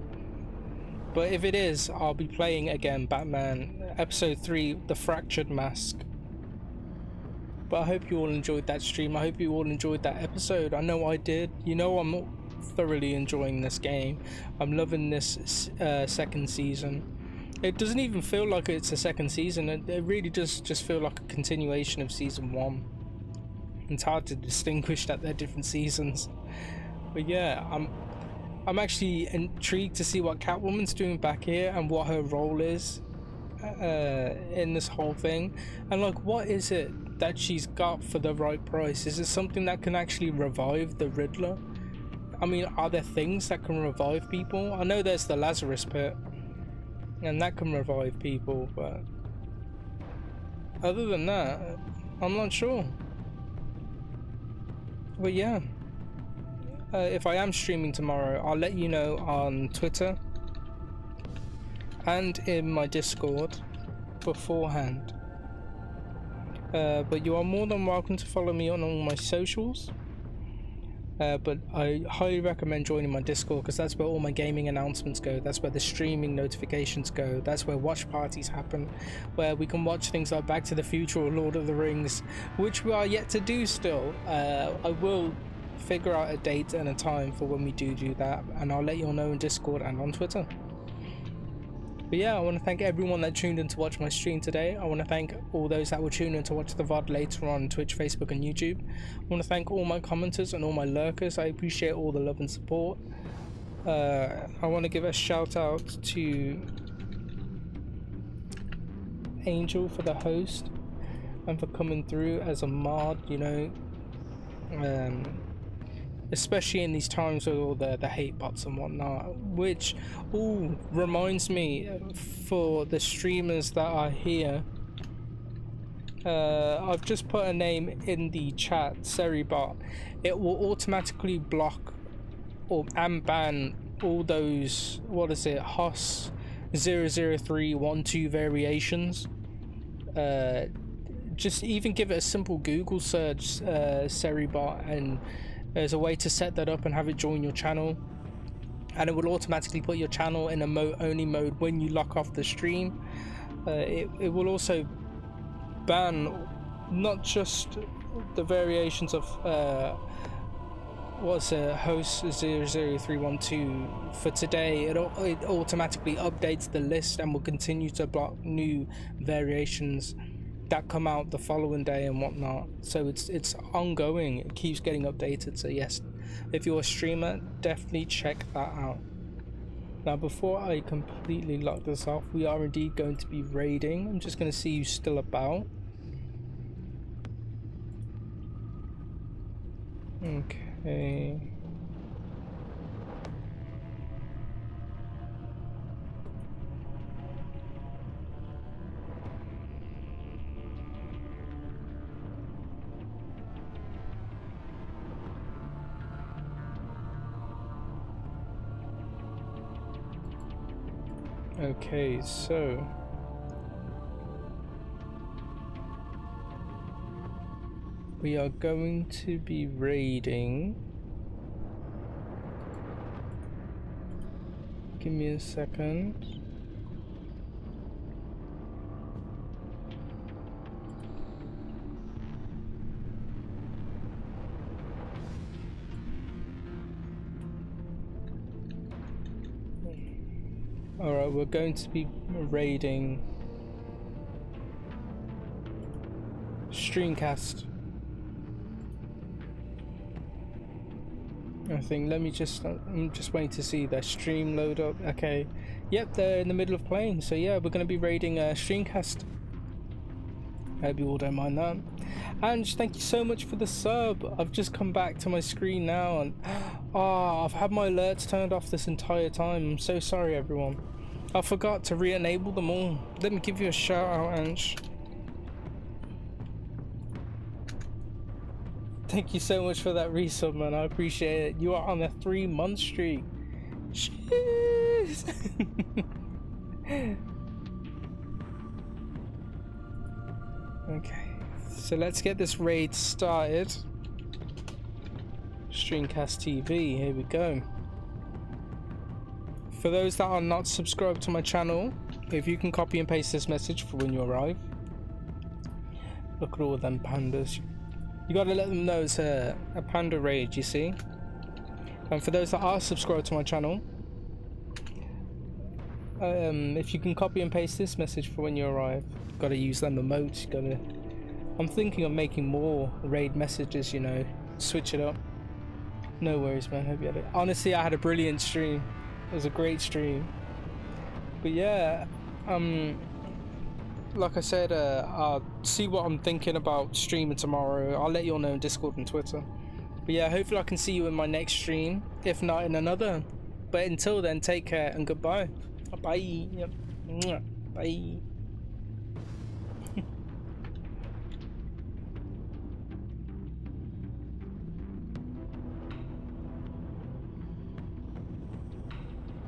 But if it is, I'll be playing again Batman episode 3, The Fractured Mask. But I hope you all enjoyed that stream. I hope you all enjoyed that episode. I know I did. You know I'm thoroughly enjoying this game. I'm loving this second season. It doesn't even feel like it's a second season. It really does just feel like a continuation of season 1. It's hard to distinguish that they're different seasons. But yeah, I'm actually intrigued to see what Catwoman's doing back here and what her role is in this whole thing. And like, what is it that she's got for the right price? Is it something that can actually revive the Riddler? I mean, are there things that can revive people? I know there's the Lazarus Pit, and that can revive people, but other than that, I'm not sure. But yeah, if I am streaming tomorrow, I'll let you know on Twitter and in my Discord beforehand. But you are more than welcome to follow me on all my socials. But I highly recommend joining my Discord, because that's where all my gaming announcements go, that's where the streaming notifications go, that's where watch parties happen, where we can watch things like Back to the Future or Lord of the Rings, which we are yet to do still. I will figure out a date and a time for when we do that, and I'll let you all know in Discord and on Twitter. But yeah, I want to thank everyone that tuned in to watch my stream today. I want to thank all those that will tune in to watch the VOD later on Twitch, Facebook and YouTube. I want to thank all my commenters and all my lurkers. I appreciate all the love and support. I want to give a shout out to Angel for the host and for coming through as a mod, you know. Especially in these times with all the hate bots and whatnot, which all reminds me, for the streamers that are here, I've just put a name in the chat, Seribot. It will automatically block and ban all those, what is it, HOS 00312 variations. Just even give it a simple Google search, Seribot, and there's a way to set that up and have it join your channel, and it will automatically put your channel in a only mode when you lock off the stream. It will also ban not just the variations of what's a host 00312 for today. It automatically updates the list and will continue to block new variations that come out the following day and whatnot. So it's ongoing, it keeps getting updated. So yes, if you're a streamer, definitely check that out. Now before I completely lock this off, we are indeed going to be raiding. I'm just going to see who's still about. Okay. Okay, so we are going to be raiding. Give me a second. Alright, we're going to be raiding Streamcast. I think, I'm just waiting to see their stream load up. Okay, yep, they're in the middle of playing, so yeah, we're going to be raiding Streamcast. I hope you all don't mind that. And thank you so much for the sub. I've just come back to my screen now, and I've had my alerts turned off this entire time. I'm so sorry, everyone. I forgot to re-enable them all. Let me give you a shout out, Ange. Thank you so much for that resub, man. I appreciate it. You are on a 3-month streak. Jeez. Okay, so let's get this raid started. Streamcast TV, here we go. For those that are not subscribed to my channel, if you can copy and paste this message for when you arrive. Look at all them pandas. You gotta let them know it's a panda raid, you see. And for those that are subscribed to my channel, if you can copy and paste this message for when you arrive. Gotta use them emotes, I'm thinking of making more raid messages, you know, switch it up. No worries, man, hope you had it. Honestly, I had a brilliant stream. It was a great stream. But yeah, like I said, I'll see what I'm thinking about streaming tomorrow. I'll let you all know in Discord and Twitter. But yeah, hopefully I can see you in my next stream, if not in another. But until then, take care and goodbye. Bye. Yep. Bye.